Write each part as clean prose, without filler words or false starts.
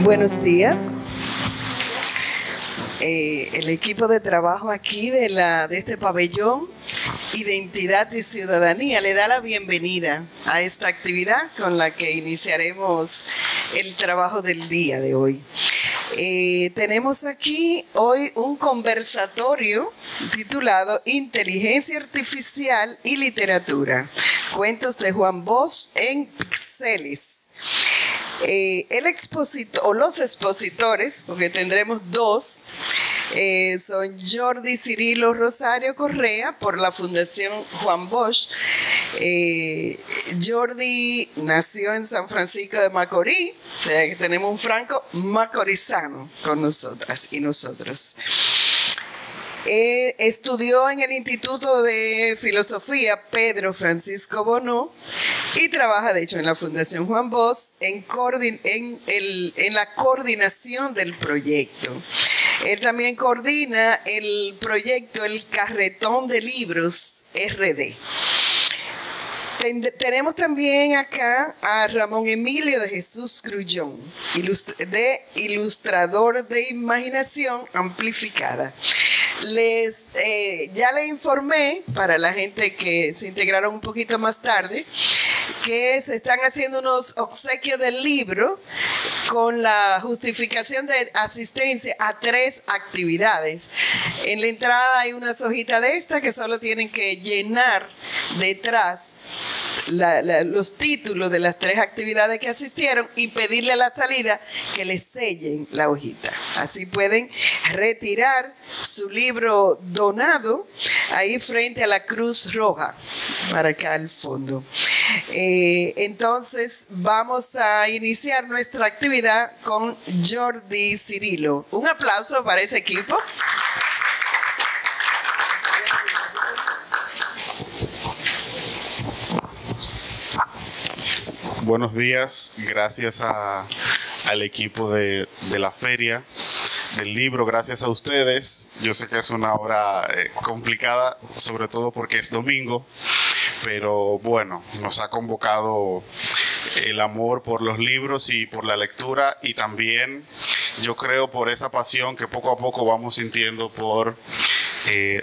Buenos días. El equipo de trabajo aquí de este pabellón, Identidad y Ciudadanía, le da la bienvenida a esta actividad con la que iniciaremos el trabajo del día de hoy. Tenemos aquí hoy un conversatorio titulado Inteligencia Artificial y Literatura, cuentos de Juan Bosch en píxeles. El expositor, o los expositores, porque tendremos dos, son Jordi Cirilo Rosario Correa por la Fundación Juan Bosch. Jordi nació en San Francisco de Macorís, o sea que tenemos un franco macorizano con nosotras y nosotros. Estudió en el Instituto de Filosofía Pedro Francisco Bonó y trabaja, de hecho, en la Fundación Juan Bosch en la coordinación del proyecto. Él también coordina el proyecto El Carretón de Libros RD. Tenemos también acá a Ramón Emilio de Jesús Grullón, ilustrador de imaginación amplificada. Ya le informé, para la gente que se integraron un poquito más tarde, que se están haciendo unos obsequios del libro con la justificación de asistencia a 3 actividades. En la entrada hay unas hojitas de estas que solo tienen que llenar detrás los títulos de las 3 actividades que asistieron y pedirle a la salida que les sellen la hojita. Así pueden retirar su libro donado ahí frente a la Cruz Roja, para acá al fondo. Entonces vamos a iniciar nuestra actividad con Jordi Cirilo. Un aplauso para ese equipo. Buenos días, gracias al equipo de la feria del libro, gracias a ustedes. Yo sé que es una hora complicada, sobre todo porque es domingo, pero bueno, nos ha convocado el amor por los libros y por la lectura, y también yo creo por esa pasión que poco a poco vamos sintiendo por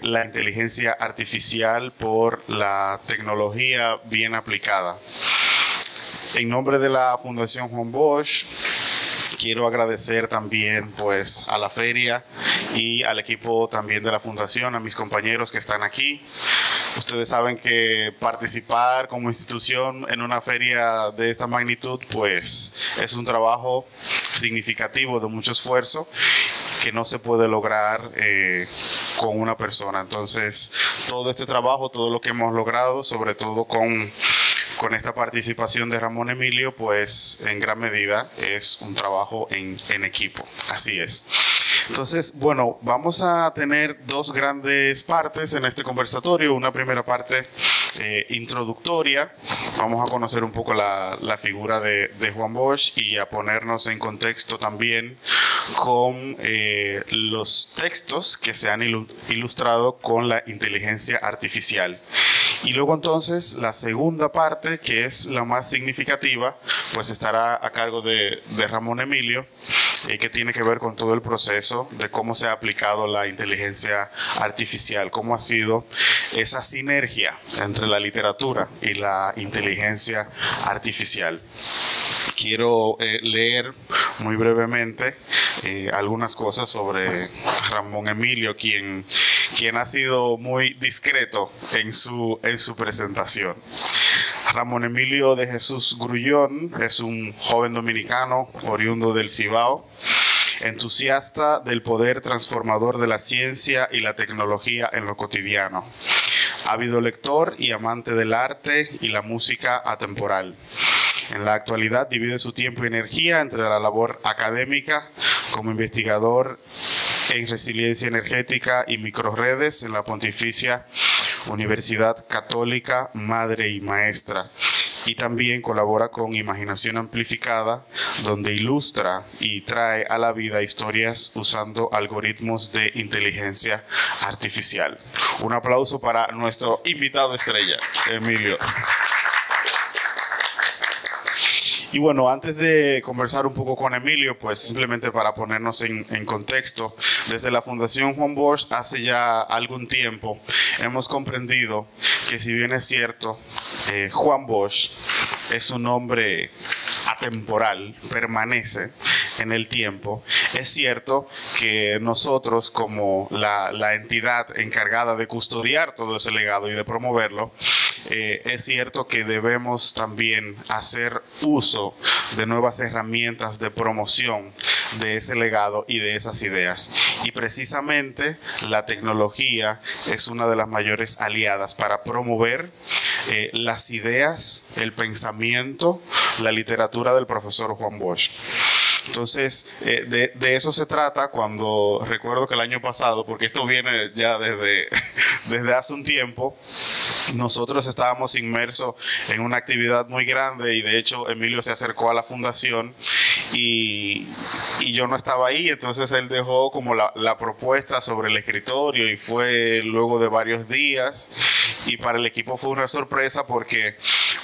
la inteligencia artificial, por la tecnología bien aplicada. En nombre de la Fundación Juan Bosch, quiero agradecer también pues a la feria y al equipo también de la Fundación, a mis compañeros que están aquí. Ustedes saben que participar como institución en una feria de esta magnitud pues es un trabajo significativo de mucho esfuerzo que no se puede lograr con una persona. Entonces, todo este trabajo, todo lo que hemos logrado, sobre todo con esta participación de Ramón Emilio, pues en gran medida es un trabajo en equipo. Así es. Entonces, bueno, vamos a tener 2 grandes partes en este conversatorio. Una primera parte introductoria. Vamos a conocer un poco la figura de Juan Bosch y a ponernos en contexto también con los textos que se han ilustrado con la inteligencia artificial. Y luego entonces la segunda parte, que es la más significativa, pues estará a cargo de Ramón Emilio, que tiene que ver con todo el proceso de cómo se ha aplicado la inteligencia artificial, cómo ha sido esa sinergia entre la literatura y la inteligencia artificial. Quiero leer muy brevemente algunas cosas sobre Ramón Emilio, quien ha sido muy discreto en su presentación. Ramón Emilio de Jesús Grullón es un joven dominicano oriundo del Cibao, entusiasta del poder transformador de la ciencia y la tecnología en lo cotidiano, ávido lector y amante del arte y la música atemporal. En la actualidad divide su tiempo y energía entre la labor académica como investigador en resiliencia energética y microredes en la Pontificia Universidad Católica Madre y Maestra, y también colabora con Imaginación Amplificada, donde ilustra y trae a la vida historias usando algoritmos de inteligencia artificial. Un aplauso para nuestro invitado estrella, Emilio. Y bueno, antes de conversar un poco con Emilio, pues simplemente para ponernos en contexto, desde la Fundación Juan Bosch hace ya algún tiempo hemos comprendido que, si bien es cierto, Juan Bosch es un nombre atemporal, permanece en el tiempo, es cierto que nosotros, como la entidad encargada de custodiar todo ese legado y de promoverlo, es cierto que debemos también hacer uso de nuevas herramientas de promoción de ese legado y de esas ideas. Y precisamente la tecnología es una de las mayores aliadas para promover las ideas, el pensamiento, la literatura del profesor Juan Bosch. Entonces, de eso se trata cuando recuerdo que el año pasado, porque esto viene ya desde hace un tiempo, nosotros estábamos inmersos en una actividad muy grande y de hecho Emilio se acercó a la fundación y yo no estaba ahí, entonces él dejó como la propuesta sobre el escritorio y fue luego de varios días, y para el equipo fue una sorpresa porque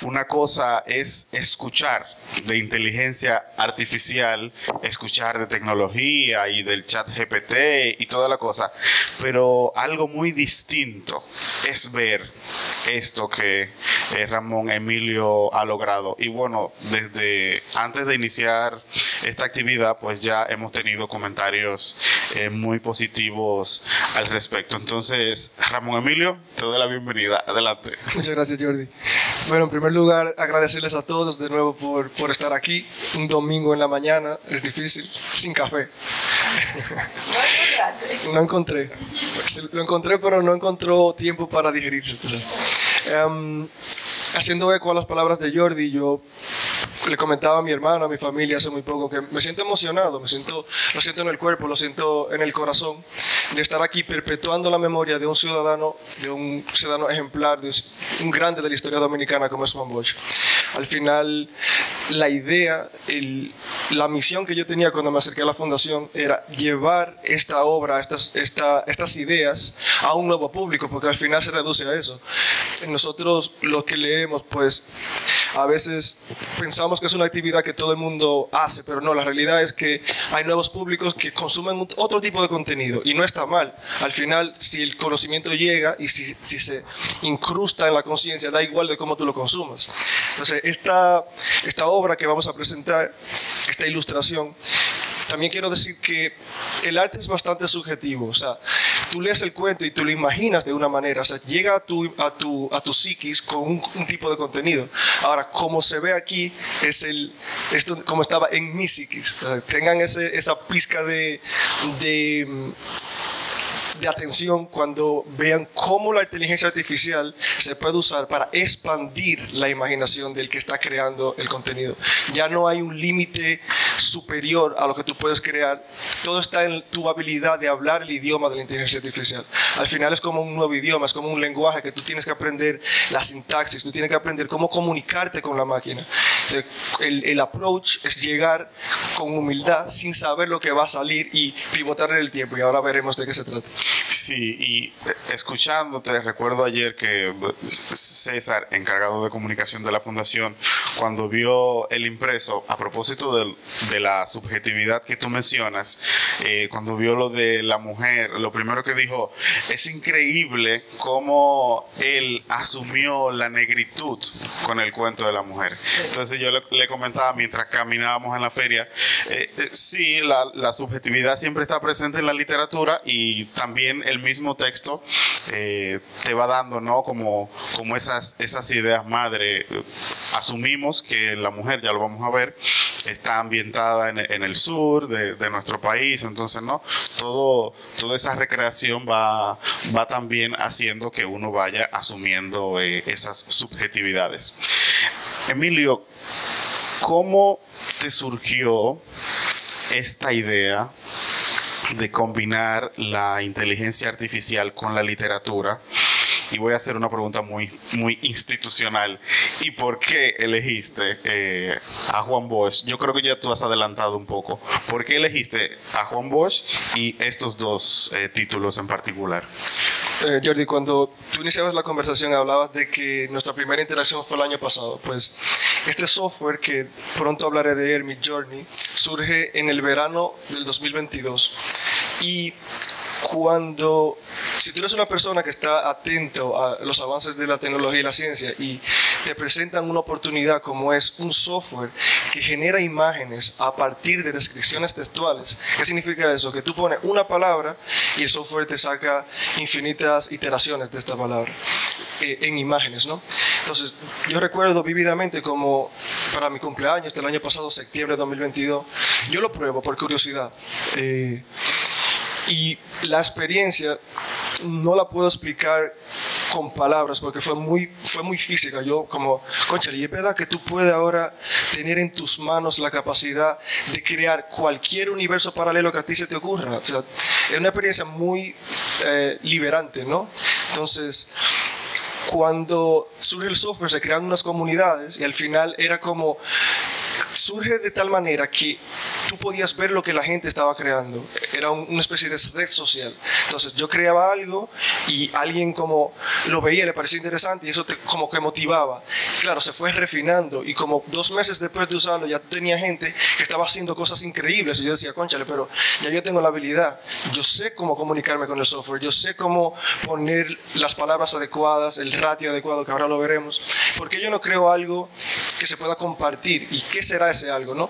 una cosa es escuchar de inteligencia artificial, escuchar de tecnología y del chat GPT y toda la cosa, pero algo muy distinto es ver esto que Ramón Emilio ha logrado. Y bueno, desde antes de iniciar esta actividad, pues ya hemos tenido comentarios muy positivos al respecto. Entonces, Ramón Emilio, te doy la bienvenida. Adelante. Muchas gracias, Jordi. Bueno, en primer lugar, agradecerles a todos de nuevo por estar aquí. Un domingo en la mañana es difícil, sin café. No encontré. Lo encontré, pero no encontró tiempo para digerirse. Haciendo eco a las palabras de Jordi, yo le comentaba a mi hermano, a mi familia hace muy poco, que me siento emocionado, lo siento en el cuerpo, lo siento en el corazón, de estar aquí perpetuando la memoria de un ciudadano ejemplar, de un grande de la historia dominicana como es Juan Bosch. Al final, la idea, la misión que yo tenía cuando me acerqué a la fundación era llevar esta obra, estas ideas a un nuevo público, porque al final se reduce a eso. Nosotros, lo que leemos, pues a veces pensamos que es una actividad que todo el mundo hace, pero no, la realidad es que hay nuevos públicos que consumen otro tipo de contenido y no está mal. Al final, si el conocimiento llega y si se incrusta en la conciencia, da igual de cómo tú lo consumas. Entonces, esta obra que vamos a presentar, esta ilustración, también quiero decir que el arte es bastante subjetivo. O sea, tú lees el cuento y tú lo imaginas de una manera. O sea, llega a tu psiquis con un tipo de contenido. Ahora, como se ve aquí, es esto como estaba en mi psiquis. O sea, tengan esa pizca de atención cuando vean cómo la inteligencia artificial se puede usar para expandir la imaginación del que está creando el contenido. Ya no hay un límite superior a lo que tú puedes crear. Todo está en tu habilidad de hablar el idioma de la inteligencia artificial. Al final es como un nuevo idioma, es como un lenguaje que tú tienes que aprender la sintaxis, tú tienes que aprender cómo comunicarte con la máquina. El approach es llegar con humildad sin saber lo que va a salir y pivotar en el tiempo, y ahora veremos de qué se trata. Sí, y escuchándote, recuerdo ayer que César, encargado de comunicación de la fundación, cuando vio el impreso, a propósito de la subjetividad que tú mencionas, cuando vio lo de la mujer, lo primero que dijo, es increíble cómo él asumió la negritud con el cuento de la mujer. Entonces yo le comentaba mientras caminábamos en la feria, sí, la subjetividad siempre está presente en la literatura, y también el mismo texto te va dando, ¿no?, como esas ideas madre. Asumimos que la mujer, ya lo vamos a ver, está ambientada en el sur de nuestro país, entonces, ¿no?, toda esa recreación va también haciendo que uno vaya asumiendo esas subjetividades. Emilio, ¿cómo te surgió esta idea de combinar la inteligencia artificial con la literatura y voy a hacer una pregunta muy institucional. ¿Y por qué elegiste a Juan Bosch? Yo creo que ya tú has adelantado un poco. ¿Por qué elegiste a Juan Bosch y estos dos títulos en particular? Jordi, cuando tú iniciabas la conversación hablabas de que nuestra primera interacción fue el año pasado. Pues este software, que pronto hablaré de él, Midjourney, surge en el verano del 2022. Y si tú eres una persona que está atento a los avances de la tecnología y la ciencia y te presentan una oportunidad como es un software que genera imágenes a partir de descripciones textuales, ¿qué significa eso? Que tú pones una palabra y el software te saca infinitas iteraciones de esta palabra en imágenes, ¿no? Entonces, yo recuerdo vívidamente como para mi cumpleaños del año pasado, septiembre de 2022, yo lo pruebo por curiosidad. Y la experiencia no la puedo explicar con palabras porque fue muy física. Yo como, cónchale, y es verdad que tú puedes ahora tener en tus manos la capacidad de crear cualquier universo paralelo que a ti se te ocurra. O sea, es una experiencia muy liberante, ¿no? Entonces, cuando surge el software se crean unas comunidades y al final era como... Surge de tal manera que tú podías ver lo que la gente estaba creando. Era una especie de red social. Entonces yo creaba algo y alguien como lo veía, le parecía interesante y eso como que motivaba. Claro, se fue refinando y como 2 meses después de usarlo ya tenía gente que estaba haciendo cosas increíbles y yo decía, cónchale, pero ya yo tengo la habilidad. Yo sé cómo comunicarme con el software, yo sé cómo poner las palabras adecuadas, el ratio adecuado, que ahora lo veremos. ¿Por qué yo no creo algo que se pueda compartir? ¿Y qué será ese algo, no?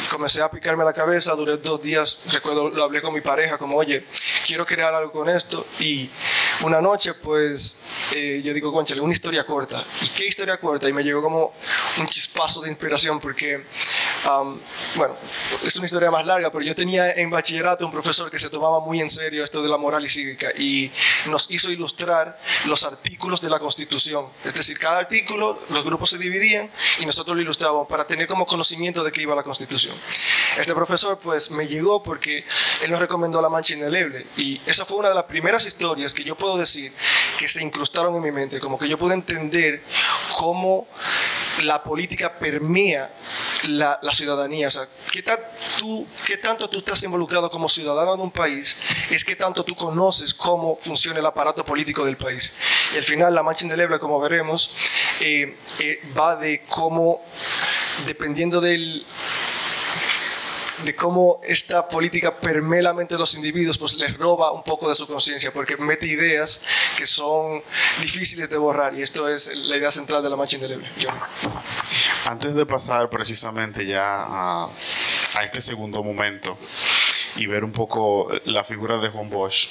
Y comencé a picarme la cabeza, duré 2 días, recuerdo, lo hablé con mi pareja, como, oye, quiero crear algo con esto, y una noche, pues, yo digo, cónchale, una historia corta. ¿Y qué historia corta? Y me llegó como un chispazo de inspiración, porque, bueno, es una historia más larga, pero yo tenía en bachillerato un profesor que se tomaba muy en serio esto de la moral y cívica, y nos hizo ilustrar los artículos de la Constitución. Es decir, cada artículo, los grupos se dividían, y nosotros lo ilustrábamos para tener como conocimiento de qué iba la Constitución. Este profesor, pues, me llegó porque él nos recomendó La Mancha Indeleble, y esa fue una de las primeras historias que yo puedo decir que se incrustaron en mi mente, como que yo pude entender cómo la política permea la ciudadanía. O sea, qué tanto tú estás involucrado como ciudadano de un país es qué tanto tú conoces cómo funciona el aparato político del país. Y al final La Mancha Indeleble, como veremos, va de cómo, dependiendo de cómo esta política permea la mente de los individuos, pues les roba un poco de su conciencia, porque mete ideas que son difíciles de borrar, y esto es la idea central de La Mancha Indeleble. Antes de pasar precisamente ya a este segundo momento y ver un poco la figura de Juan Bosch,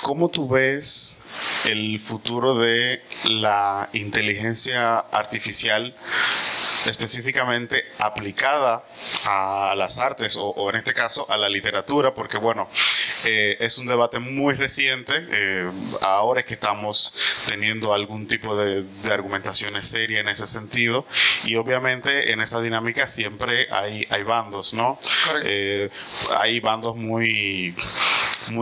¿cómo tú ves el futuro de la inteligencia artificial, específicamente aplicada a las artes o en este caso a la literatura? Porque bueno, es un debate muy reciente, ahora es que estamos teniendo algún tipo de argumentaciones serias en ese sentido, y obviamente en esa dinámica siempre hay bandos, ¿no? Hay bandos muy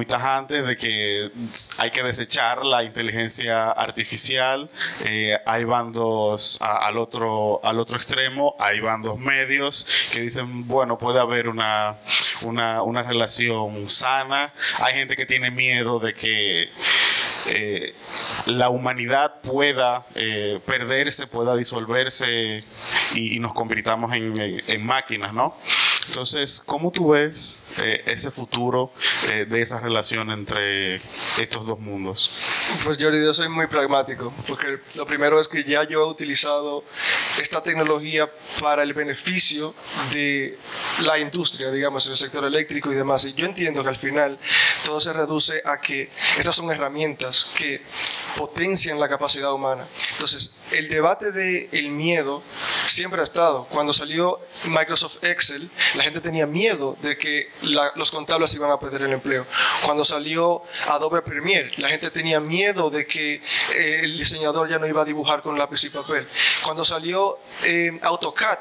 tajantes de que hay que desechar la inteligencia artificial, hay bandos al otro extremo, hay bandos medios que dicen, bueno, puede haber una relación sana, hay gente que tiene miedo de que la humanidad pueda perderse, pueda disolverse y nos convirtamos en máquinas, ¿no? Entonces, ¿cómo tú ves ese futuro de esa relación entre estos dos mundos? Pues Jordi, yo soy muy pragmático, porque lo primero es que ya yo he utilizado esta tecnología para el beneficio de la industria, digamos, en el sector eléctrico y demás. Y yo entiendo que al final todo se reduce a que estas son herramientas que potencian la capacidad humana. Entonces, el debate del miedo siempre ha estado. Cuando salió Microsoft Excel, la gente tenía miedo de que los contables iban a perder el empleo. Cuando salió Adobe Premiere, la gente tenía miedo de que el diseñador ya no iba a dibujar con lápiz y papel. Cuando salió AutoCAD,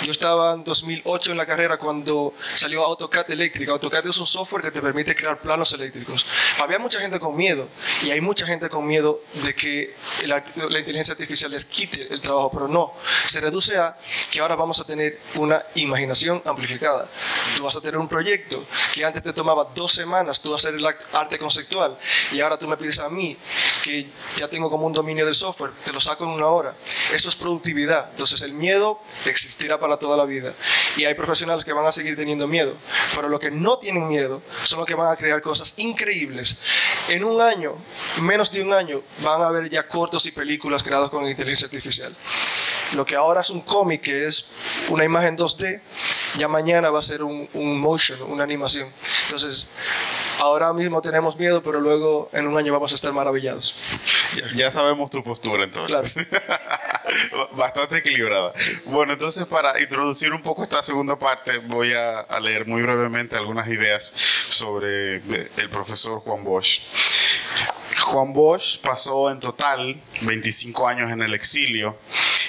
yo estaba en 2008 en la carrera cuando salió AutoCAD eléctrica. AutoCAD es un software que te permite crear planos eléctricos. Había mucha gente con miedo, y hay mucha gente con miedo de que la inteligencia artificial les quite el trabajo, pero no. Se reduce a que ahora vamos a tener una imaginación amplificada. Tú vas a tener un proyecto que antes te tomaba 2 semanas tú hacer el arte conceptual, y ahora tú me pides a mí, que ya tengo como un dominio del software, te lo saco en 1 hora. Eso es productividad. Entonces el miedo existirá para toda la vida, y hay profesionales que van a seguir teniendo miedo, pero los que no tienen miedo son los que van a crear cosas increíbles. En 1 año, menos de 1 año, van a haber ya cortos y películas creados con inteligencia artificial. Lo que ahora es un cómic, que es una imagen 2D, ya mañana va a ser un motion, una animación. Entonces, ahora mismo tenemos miedo, pero luego en 1 año vamos a estar maravillados. Ya sabemos tu postura, entonces. Claro. Bastante equilibrada. Bueno, entonces, para introducir un poco esta segunda parte, voy a leer muy brevemente algunas ideas sobre el profesor Juan Bosch. Juan Bosch pasó en total 25 años en el exilio.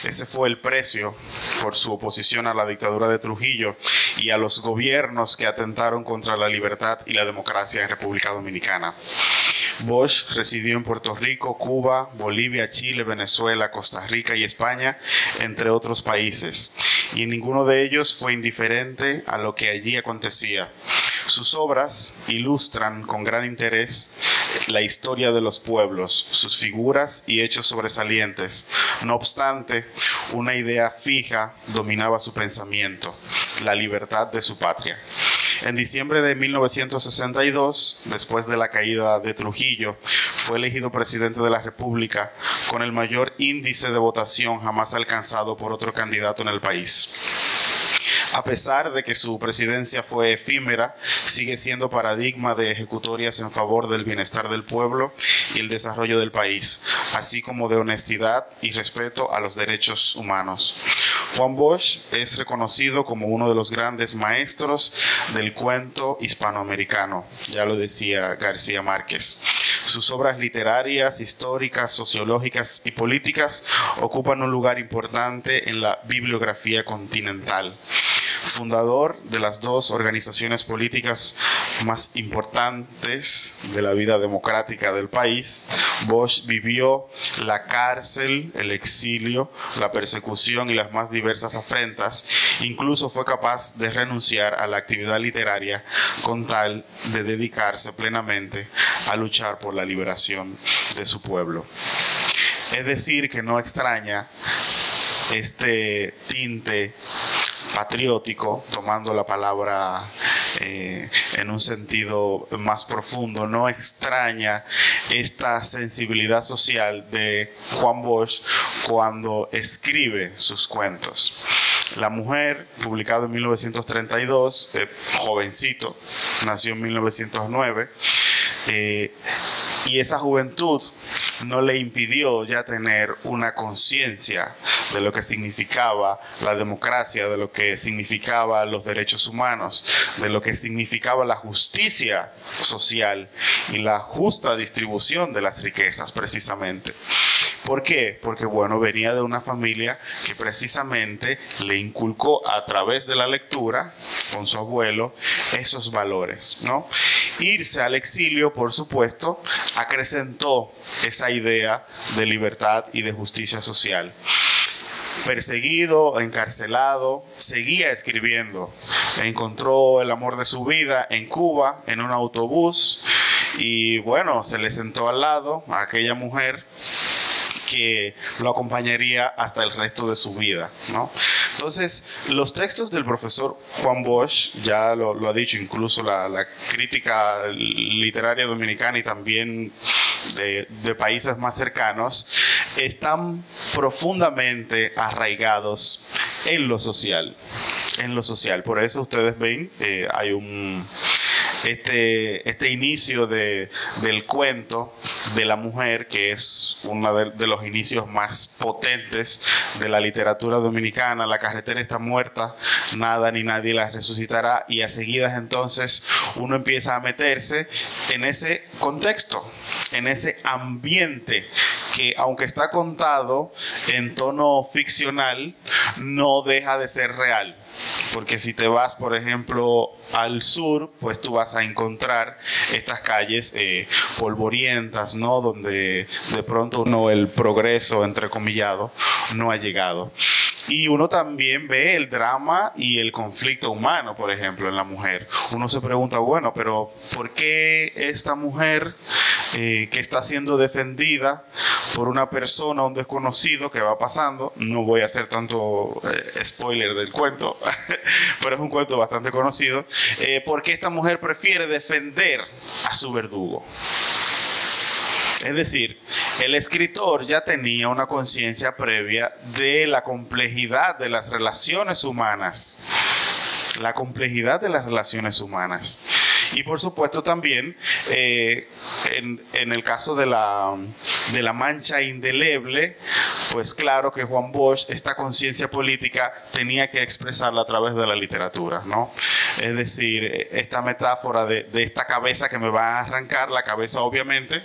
Ese fue el precio por su oposición a la dictadura de Trujillo y a los gobiernos que atentaron contra la libertad y la democracia en República Dominicana. Bosch residió en Puerto Rico, Cuba, Bolivia, Chile, Venezuela, Costa Rica y España, entre otros países, y en ninguno de ellos fue indiferente a lo que allí acontecía. Sus obras ilustran con gran interés la historia de los pueblos, sus figuras y hechos sobresalientes. No obstante, una idea fija dominaba su pensamiento: la libertad de su patria. En diciembre de 1962, después de la caída de Trujillo, fue elegido presidente de la República con el mayor índice de votación jamás alcanzado por otro candidato en el país. A pesar de que su presidencia fue efímera, sigue siendo paradigma de ejecutorias en favor del bienestar del pueblo y el desarrollo del país, así como de honestidad y respeto a los derechos humanos. Juan Bosch es reconocido como uno de los grandes maestros del cuento hispanoamericano, ya lo decía García Márquez. Sus obras literarias, históricas, sociológicas y políticas ocupan un lugar importante en la bibliografía continental. Fundador de las 2 organizaciones políticas más importantes de la vida democrática del país, Bosch vivió la cárcel, el exilio, la persecución y las más diversas afrentas. Incluso fue capaz de renunciar a la actividad literaria con tal de dedicarse plenamente a luchar por la liberación de su pueblo. Es decir, que no extraña este tinte patriótico, tomando la palabra en un sentido más profundo. No extraña esta sensibilidad social de Juan Bosch cuando escribe sus cuentos. La mujer, publicado en 1932, jovencito, nació en 1909, y esa juventud no le impidió ya tener una conciencia de lo que significaba la democracia, de lo que significaba los derechos humanos, de lo que significaba la justicia social y la justa distribución de las riquezas, precisamente. ¿Por qué? Porque, bueno, venía de una familia que precisamente le inculcó a través de la lectura, con su abuelo, esos valores, ¿no? Irse al exilio, por supuesto, acrecentó esa idea de libertad y de justicia social. Perseguido, encarcelado, seguía escribiendo. Encontró el amor de su vida en Cuba, en un autobús, y bueno, se le sentó al lado a aquella mujer que lo acompañaría hasta el resto de su vida, ¿no? Entonces, los textos del profesor Juan Bosch, ya lo ha dicho incluso la crítica literaria dominicana y también de países más cercanos, están profundamente arraigados en lo social. En lo social. Por eso ustedes ven, hay un este inicio del cuento de la mujer, que es uno de los inicios más potentes de la literatura dominicana. La carretera está muerta, nada ni nadie la resucitará, y a seguidas entonces uno empieza a meterse en ese contexto, en ese ambiente que, aunque está contado en tono ficcional, no deja de ser real. Porque si te vas, por ejemplo, al sur, pues tú vas a encontrar estas calles polvorientas, ¿no? Donde de pronto el progreso, entrecomillado, no ha llegado. Y uno también ve el drama y el conflicto humano, por ejemplo, en la mujer. Uno se pregunta, bueno, pero ¿por qué esta mujer que está siendo defendida por una persona, un desconocido que va pasando? No voy a hacer tanto spoiler del cuento, pero es un cuento bastante conocido. ¿Por qué esta mujer prefiere defender a su verdugo? Es decir, el escritor ya tenía una conciencia previa de la complejidad de las relaciones humanas. La complejidad de las relaciones humanas. Y por supuesto también, en el caso de la mancha indeleble, pues claro que Juan Bosch, esta conciencia política, tenía que expresarla a través de la literatura, ¿no? Es decir, esta metáfora de esta cabeza que me va a arrancar, la cabeza obviamente,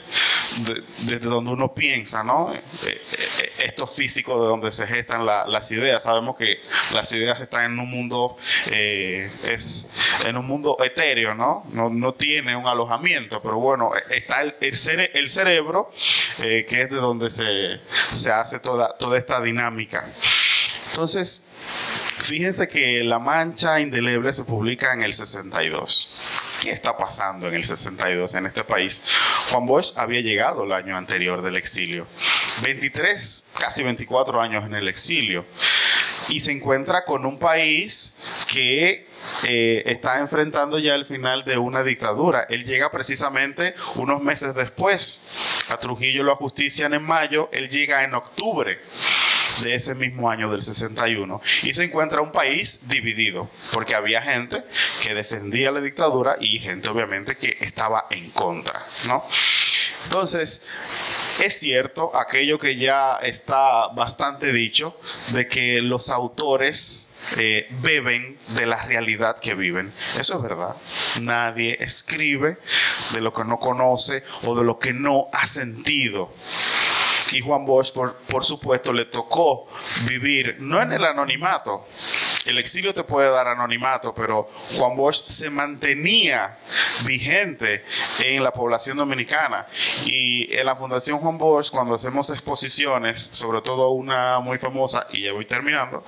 desde donde uno piensa, ¿no? Esto físico de donde se gestan las ideas. Sabemos que las ideas están en un mundo, en un mundo etéreo, ¿no? No tiene un alojamiento, pero bueno, está el cerebro, que es de donde se hace toda esta dinámica. Entonces, fíjense que La Mancha Indeleble se publica en el 62. ¿Qué está pasando en el 62 en este país? Juan Bosch había llegado el año anterior del exilio. 23, casi 24 años en el exilio. Y se encuentra con un país que está enfrentando ya el final de una dictadura. Él llega precisamente unos meses después. A Trujillo lo ajustician en mayo, él llega en octubre de ese mismo año del 61, y se encuentra un país dividido, porque había gente que defendía la dictadura y gente obviamente que estaba en contra, ¿no? Entonces, es cierto aquello que ya está bastante dicho, de que los autores beben de la realidad que viven. Eso es verdad. Nadie escribe de lo que no conoce o de lo que no ha sentido. Y Juan Bosch, por supuesto, le tocó vivir, no en el anonimato. El exilio te puede dar anonimato, pero Juan Bosch se mantenía vigente en la población dominicana. Y en la Fundación Juan Bosch, cuando hacemos exposiciones, sobre todo una muy famosa, y ya voy terminando,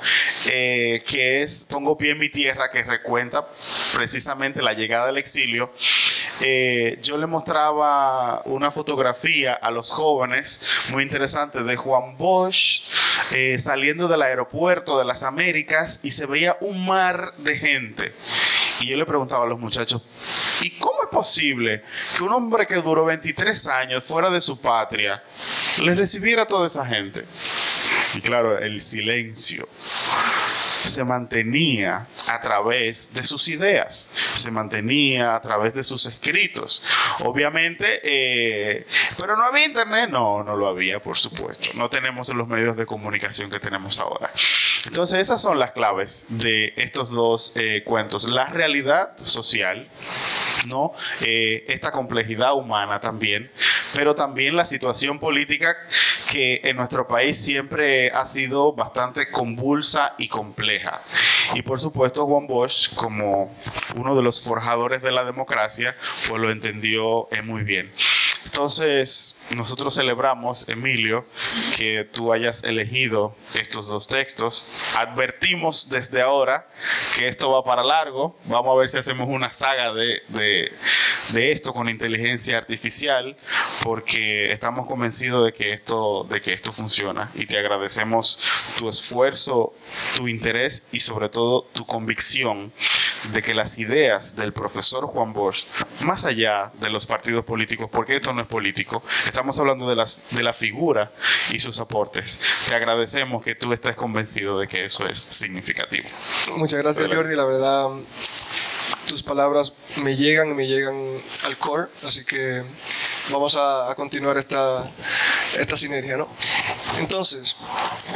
que es Pongo pie en mi tierra, que recuenta precisamente la llegada del exilio, yo le mostraba una fotografía a los jóvenes muy interesante de Juan Bosch saliendo del aeropuerto de las Américas, y se veía un mar de gente. Y yo le preguntaba a los muchachos, ¿y cómo es posible que un hombre que duró 23 años fuera de su patria le recibiera a toda esa gente? Y claro, el silencio se mantenía a través de sus ideas, se mantenía a través de sus escritos. Obviamente, pero no había internet, no lo había, por supuesto. No tenemos los medios de comunicación que tenemos ahora. Entonces, esas son las claves de estos dos cuentos. La realidad social, ¿no? Esta complejidad humana también, pero también la situación política que en nuestro país siempre ha sido bastante convulsa y compleja. Y por supuesto Juan Bosch, como uno de los forjadores de la democracia, pues lo entendió muy bien. Entonces, nosotros celebramos, Emilio, que tú hayas elegido estos dos textos. Advertimos desde ahora que esto va para largo. Vamos a ver si hacemos una saga de esto con inteligencia artificial, porque estamos convencidos de que esto funciona. Y te agradecemos tu esfuerzo, tu interés y sobre todo tu convicción de que las ideas del profesor Juan Bosch, más allá de los partidos políticos, porque esto no es político, estamos hablando de la figura y sus aportes. Te agradecemos que tú estés convencido de que eso es significativo. Muchas gracias, Jordi. La verdad, tus palabras me llegan al core, así que vamos a continuar esta sinergia, ¿no? Entonces,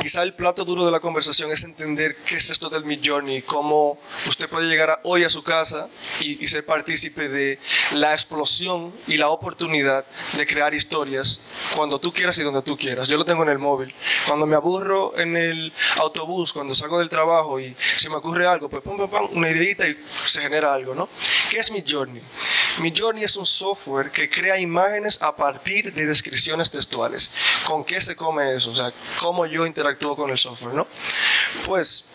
quizá el plato duro de la conversación es entender qué es esto del Midjourney, cómo usted puede llegar hoy a su casa y ser partícipe de la explosión y la oportunidad de crear historias cuando tú quieras y donde tú quieras. Yo lo tengo en el móvil. Cuando me aburro en el autobús, cuando salgo del trabajo y se me ocurre algo, pues pum, pum, pum, una ideita y se genera algo, ¿no? ¿Qué es Midjourney? Midjourney es un software que crea imágenes a partir de descripciones textuales. ¿Con qué se come eso? O sea, ¿cómo yo interactúo con el software, no? Pues,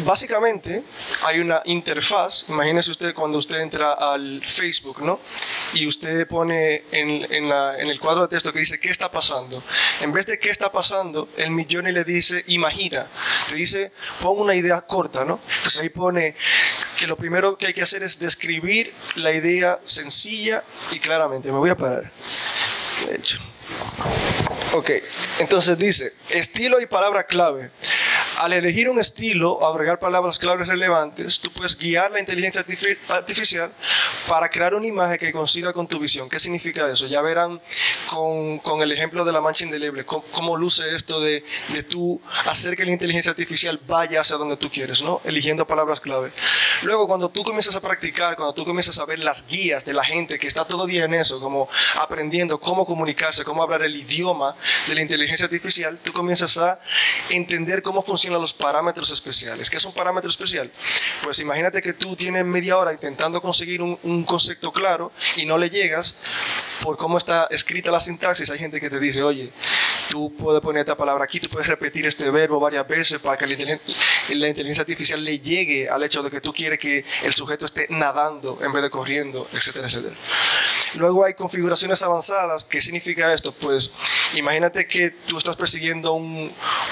básicamente hay una interfaz. Imagínese usted cuando usted entra al Facebook, ¿no? Y usted pone en el cuadro de texto que dice ¿qué está pasando? En vez de ¿qué está pasando?, el Midjourney le dice imagina, le dice pon una idea corta, ¿no? Pues ahí pone que lo primero que hay que hacer es describir la idea sencilla y claramente. Me voy a parar, de hecho. Ok, entonces dice estilo y palabra clave. Al elegir un estilo o agregar palabras claves relevantes, tú puedes guiar la inteligencia artificial para crear una imagen que coincida con tu visión. ¿Qué significa eso? Ya verán con el ejemplo de la mancha indeleble cómo luce esto de tú hacer que la inteligencia artificial vaya hacia donde tú quieres, ¿no? Eligiendo palabras clave. Luego, cuando tú comienzas a practicar, cuando tú comienzas a ver las guías de la gente que está todo día en eso, como aprendiendo cómo comunicarse, cómo hablar el idioma de la inteligencia artificial, tú comienzas a entender cómo funcionan los parámetros especiales. ¿Qué es un parámetro especial? Pues imagínate que tú tienes media hora intentando conseguir un concepto claro y no le llegas por cómo está escrita la sintaxis. Hay gente que te dice, oye, tú puedes poner esta palabra aquí, tú puedes repetir este verbo varias veces para que la inteligencia artificial le llegue al hecho de que tú quieres que el sujeto esté nadando en vez de corriendo, etcétera, etcétera. Luego hay configuraciones avanzadas. ¿Qué significa esto? Pues imagínate que tú estás persiguiendo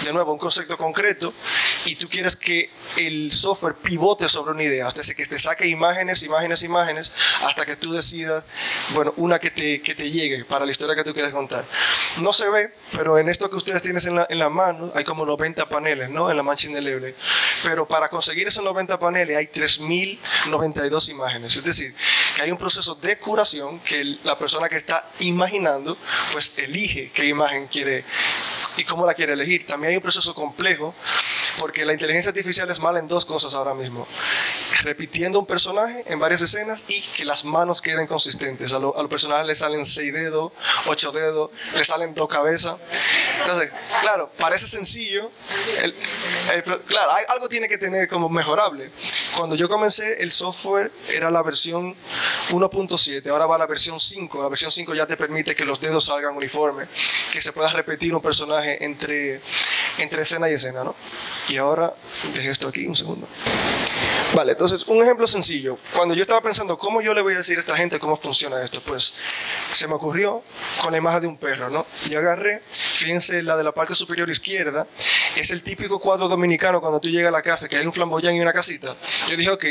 de nuevo un concepto concreto y tú quieres que el software pivote sobre una idea, hasta que te saque imágenes, hasta que tú decidas, bueno, una que te llegue para la historia que tú quieres contar. No se ve, pero en esto que ustedes tienen en la mano hay como 90 paneles, ¿no? En la mancha indeleble. Pero para conseguir esos 90 paneles hay 3092 imágenes. Es decir, que hay un proceso de curación que la persona que está imaginando pues elige qué imagen quiere y cómo la quiere elegir. También hay un proceso complejo porque la inteligencia artificial es mala en dos cosas ahora mismo: repitiendo un personaje en varias escenas y que las manos queden consistentes. A los personajes le salen 6 dedos, 8 dedos, le salen 2 cabezas. Entonces, claro, parece sencillo, claro, algo tiene que tener como mejorable. Cuando yo comencé, el software era la versión 1.7, ahora va a la versión 5. La versión 5 ya te permite que los dedos salgan uniformes, que se pueda repetir un personaje entre escena y escena, ¿no? Y ahora, dejé esto aquí un segundo. Vale, entonces, un ejemplo sencillo. Cuando yo estaba pensando, ¿cómo yo le voy a decir a esta gente cómo funciona esto? Pues, se me ocurrió con la imagen de un perro, ¿no? Yo agarré, fíjense, la de la parte superior izquierda, es el típico cuadro dominicano cuando tú llegas a la casa, que hay un flamboyán y una casita. Yo dije, ok,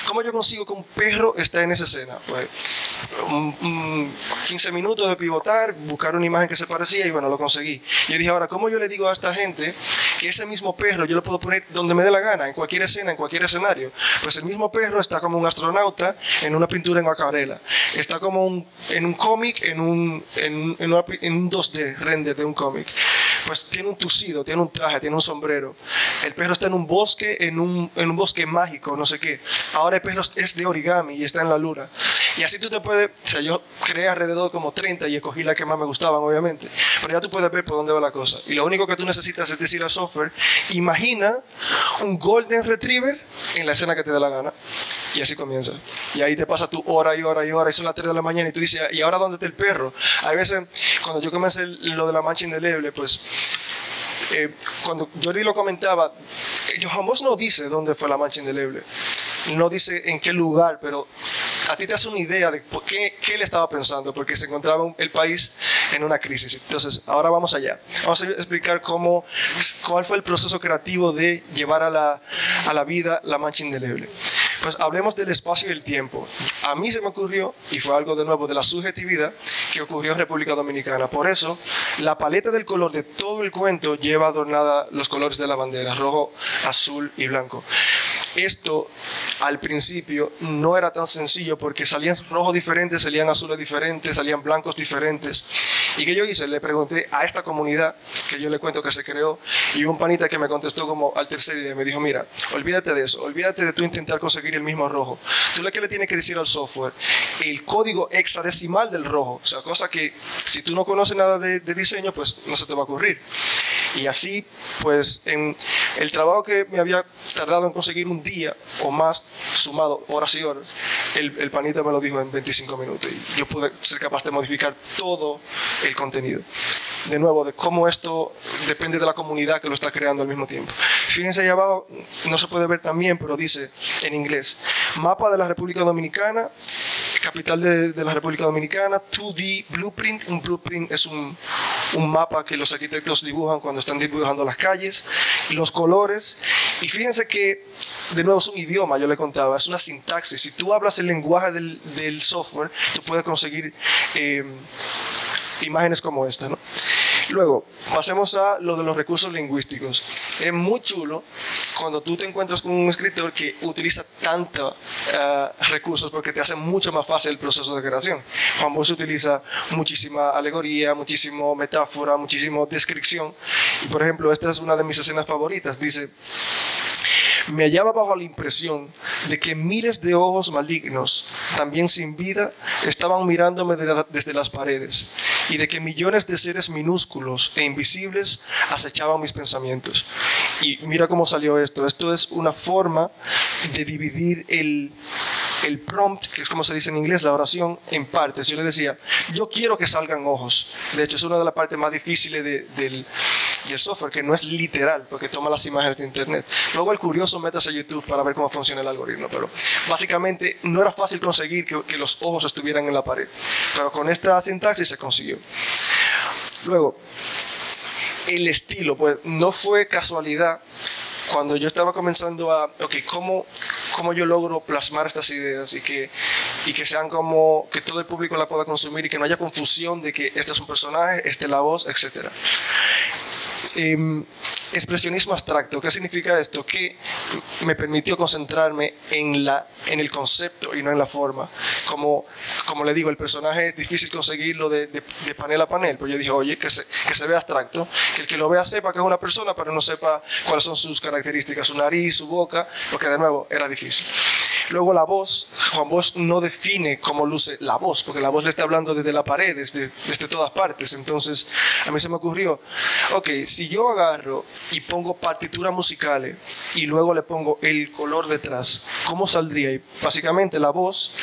¿cómo yo consigo que un perro esté en esa escena? Pues, 15 minutos de pivotar, buscar una imagen que se parecía y bueno, lo conseguí. Yo dije, ahora, ¿cómo yo le digo a esta gente que ese mismo perro yo lo puedo poner donde me dé la gana, en cualquier escena, en cualquier escenario? Pues el mismo perro está como un astronauta en una pintura en acuarela, está como en un cómic, en un 2D render de un cómic. Pues tiene un tucido, tiene un traje, tiene un sombrero. El perro está en un bosque, en un bosque mágico, no sé qué. Ahora el perro es de origami y está en la luna. Y así tú te puedes, o sea, yo creé alrededor como 30 y escogí las que más me gustaban, obviamente. Pero ya tú puedes ver por dónde va la cosa. Y lo único que tú necesitas es decir al software, imagina un Golden Retriever en la escena que te dé la gana. Y así comienza. Y ahí te pasa tu hora y hora y hora, y son las 3 de la mañana y tú dices, ¿y ahora dónde está el perro? Hay veces, cuando yo comencé lo de la mancha indeleble, pues, cuando Jordi lo comentaba, jamás no dice dónde fue la mancha indeleble, no dice en qué lugar, pero a ti te hace una idea de qué él estaba pensando, porque se encontraba el país en una crisis. Entonces, ahora vamos allá. Vamos a explicar cuál fue el proceso creativo de llevar a la vida la mancha indeleble. Pues hablemos del espacio y el tiempo. A mí se me ocurrió, y fue algo de nuevo de la subjetividad, que ocurrió en República Dominicana. Por eso, la paleta del color de todo el cuento lleva adornada los colores de la bandera, rojo, azul y blanco. esto al principio no era tan sencillo porque salían rojos diferentes, salían azules diferentes, salían blancos diferentes. ¿Y qué yo hice? Le pregunté a esta comunidad que yo le cuento que se creó, y un panita que me contestó como al tercer día, me dijo: mira, olvídate de eso, olvídate de tú intentar conseguir el mismo rojo. Tú lo que le tienes que decir al software el código hexadecimal del rojo, o sea, cosa que si tú no conoces nada de diseño, pues no se te va a ocurrir. Y así, pues, en el trabajo que me había tardado en conseguir un día o más, sumado horas y horas, el panita me lo dijo en 25 minutos y yo pude ser capaz de modificar todo el contenido. De nuevo, de cómo esto depende de la comunidad que lo está creando al mismo tiempo. Fíjense ahí abajo, no se puede ver también, pero dice en inglés: mapa de la República Dominicana, capital de la República Dominicana, 2D blueprint. Un blueprint es un mapa que los arquitectos dibujan cuando están dibujando las calles, los colores. Y fíjense que, de nuevo, es un idioma, yo le contaba, es una sintaxis. Si tú hablas el lenguaje del software, tú puedes conseguir imágenes como esta, ¿no? Luego, pasemos a lo de los recursos lingüísticos. Es muy chulo cuando tú te encuentras con un escritor que utiliza tantos recursos, porque te hace mucho más fácil el proceso de creación. Juan Bosch utiliza muchísima alegoría, muchísimo metáfora, muchísimo descripción. Y por ejemplo, esta es una de mis escenas favoritas. Dice: me hallaba bajo la impresión de que miles de ojos malignos, también sin vida, estaban mirándome desde las paredes, y de que millones de seres minúsculos e invisibles acechaban mis pensamientos. Y mira cómo salió esto. Esto es una forma de dividir el prompt, que es como se dice en inglés, la oración, en partes. Yo le decía: yo quiero que salgan ojos. De hecho, es una de las partes más difíciles del software, que no es literal, porque toma las imágenes de internet. Luego, el curioso, métase a YouTube para ver cómo funciona el algoritmo, pero básicamente no era fácil conseguir que los ojos estuvieran en la pared, pero con esta sintaxis se consiguió. Luego, el estilo, pues no fue casualidad. Cuando yo estaba comenzando a, ¿cómo yo logro plasmar estas ideas y que sean como, que todo el público la pueda consumir y que no haya confusión de que este es un personaje, este es la voz, etcétera? Expresionismo abstracto. ¿Qué significa esto? Que me permitió concentrarme en el concepto y no en la forma. Como le digo, el personaje es difícil conseguirlo de panel a panel, pues yo dije: oye, que se vea abstracto, que el que lo vea sepa que es una persona, pero no sepa cuáles son sus características, su nariz, su boca, porque de nuevo era difícil. Luego la voz. Juan Bosch no define cómo luce la voz, porque la voz le está hablando desde la pared, desde todas partes. Entonces a mí se me ocurrió: ok, si yo agarro y pongo partituras musicales y luego le pongo el color detrás, ¿cómo saldría? Y básicamente la voz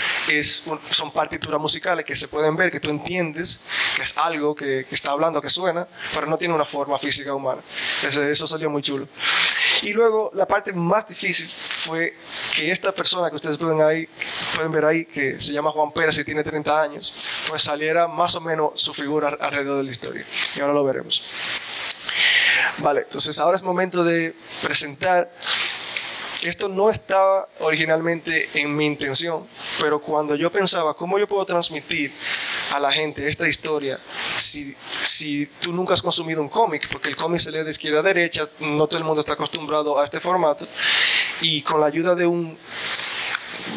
son partituras musicales que se pueden ver, que tú entiendes que es algo que está hablando, que suena, pero no tiene una forma física humana. Eso salió muy chulo. Y luego la parte más difícil fue que esta persona que ustedes pueden ver ahí, que se llama Juan Pérez y tiene 30 años, pues saliera más o menos su figura alrededor de la historia. Y ahora lo veremos. Vale, entonces ahora es momento de presentar. Esto no estaba originalmente en mi intención, pero cuando yo pensaba cómo yo puedo transmitir a la gente esta historia, si tú nunca has consumido un cómic, porque el cómic se lee de izquierda a derecha, no todo el mundo está acostumbrado a este formato, y con la ayuda de un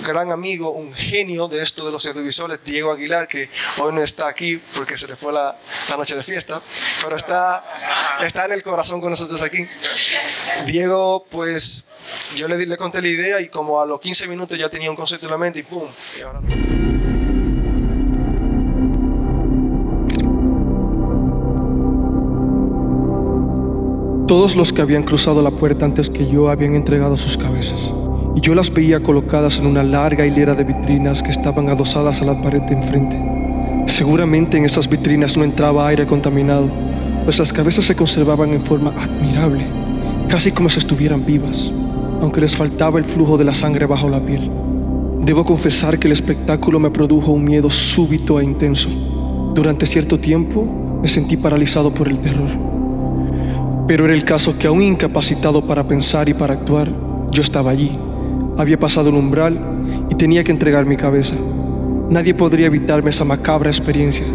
gran amigo, un genio de esto de los audiovisuales, Diego Aguilar, que hoy no está aquí porque se le fue la noche de fiesta, pero está en el corazón con nosotros aquí. Diego, pues yo le conté la idea y como a los 15 minutos ya tenía un concepto en la mente y ¡pum! Y ahora... Todos los que habían cruzado la puerta antes que yo habían entregado sus cabezas, y yo las veía colocadas en una larga hilera de vitrinas que estaban adosadas a la pared de enfrente. Seguramente en esas vitrinas no entraba aire contaminado, pues las cabezas se conservaban en forma admirable, casi como si estuvieran vivas, aunque les faltaba el flujo de la sangre bajo la piel. Debo confesar que el espectáculo me produjo un miedo súbito e intenso. Durante cierto tiempo me sentí paralizado por el terror. Pero era el caso que, aún incapacitado para pensar y para actuar, yo estaba allí. Había pasado un umbral y tenía que entregar mi cabeza. Nadie podría evitarme esa macabra experiencia.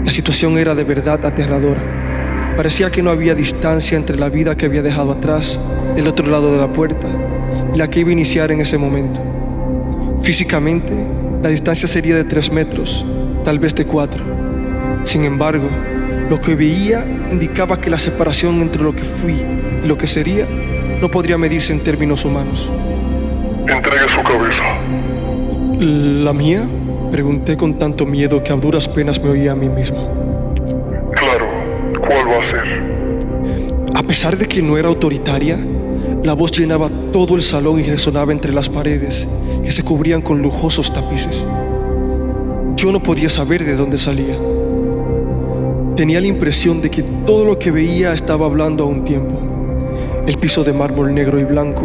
La situación era de verdad aterradora. Parecía que no había distancia entre la vida que había dejado atrás, del otro lado de la puerta, y y la que iba a iniciar en ese momento. Físicamente, la distancia sería de 3 metros, tal vez de 4. Sin embargo, lo que veía indicaba que la separación entre lo que fui y lo que sería no podría medirse en términos humanos. Entregue su cabeza. ¿La mía? Pregunté con tanto miedo que a duras penas me oía a mí mismo. Claro, ¿cuál va a ser? A pesar de que no era autoritaria, la voz llenaba todo el salón y resonaba entre las paredes, que se cubrían con lujosos tapices. Yo no podía saber de dónde salía. Tenía la impresión de que todo lo que veía estaba hablando a un tiempo. El piso de mármol negro y blanco,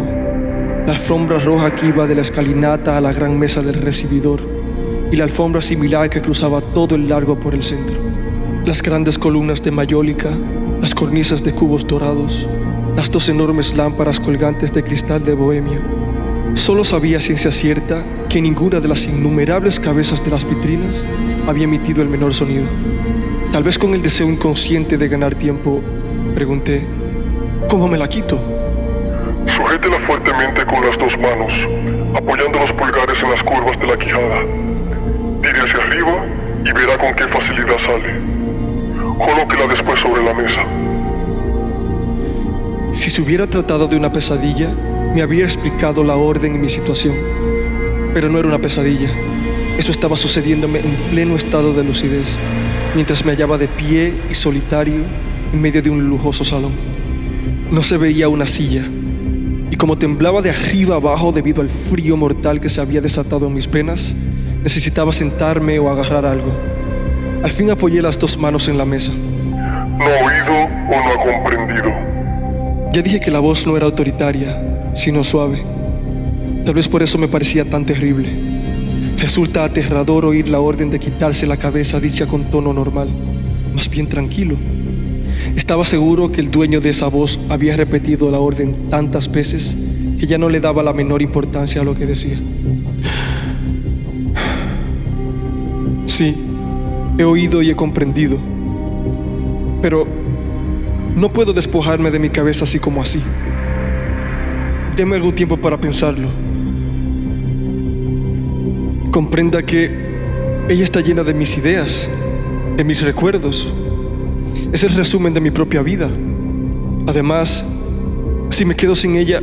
la alfombra roja que iba de la escalinata a la gran mesa del recibidor y la alfombra similar que cruzaba todo el largo por el centro. Las grandes columnas de mayólica, las cornisas de cubos dorados, las 2 enormes lámparas colgantes de cristal de Bohemia. Solo sabía a ciencia cierta que ninguna de las innumerables cabezas de las vitrinas había emitido el menor sonido. Tal vez con el deseo inconsciente de ganar tiempo, pregunté, ¿cómo me la quito? Sujétela fuertemente con las 2 manos, apoyando los pulgares en las curvas de la quijada. Tire hacia arriba y verá con qué facilidad sale. Colóquela después sobre la mesa. Si se hubiera tratado de una pesadilla, me habría explicado la orden y mi situación. Pero no era una pesadilla. Eso estaba sucediéndome en pleno estado de lucidez, mientras me hallaba de pie y solitario en medio de un lujoso salón. No se veía una silla, y como temblaba de arriba abajo debido al frío mortal que se había desatado en mis venas, necesitaba sentarme o agarrar algo. Al fin apoyé las 2 manos en la mesa. ¿No ha oído o no ha comprendido? Ya dije que la voz no era autoritaria, sino suave. Tal vez por eso me parecía tan terrible. Resulta aterrador oír la orden de quitarse la cabeza dicha con tono normal, más bien tranquilo. Estaba seguro que el dueño de esa voz había repetido la orden tantas veces que ya no le daba la menor importancia a lo que decía. Sí, he oído y he comprendido, pero no puedo despojarme de mi cabeza así como así. Deme algún tiempo para pensarlo. Comprenda que ella está llena de mis ideas, de mis recuerdos. Es el resumen de mi propia vida. Además, si me quedo sin ella,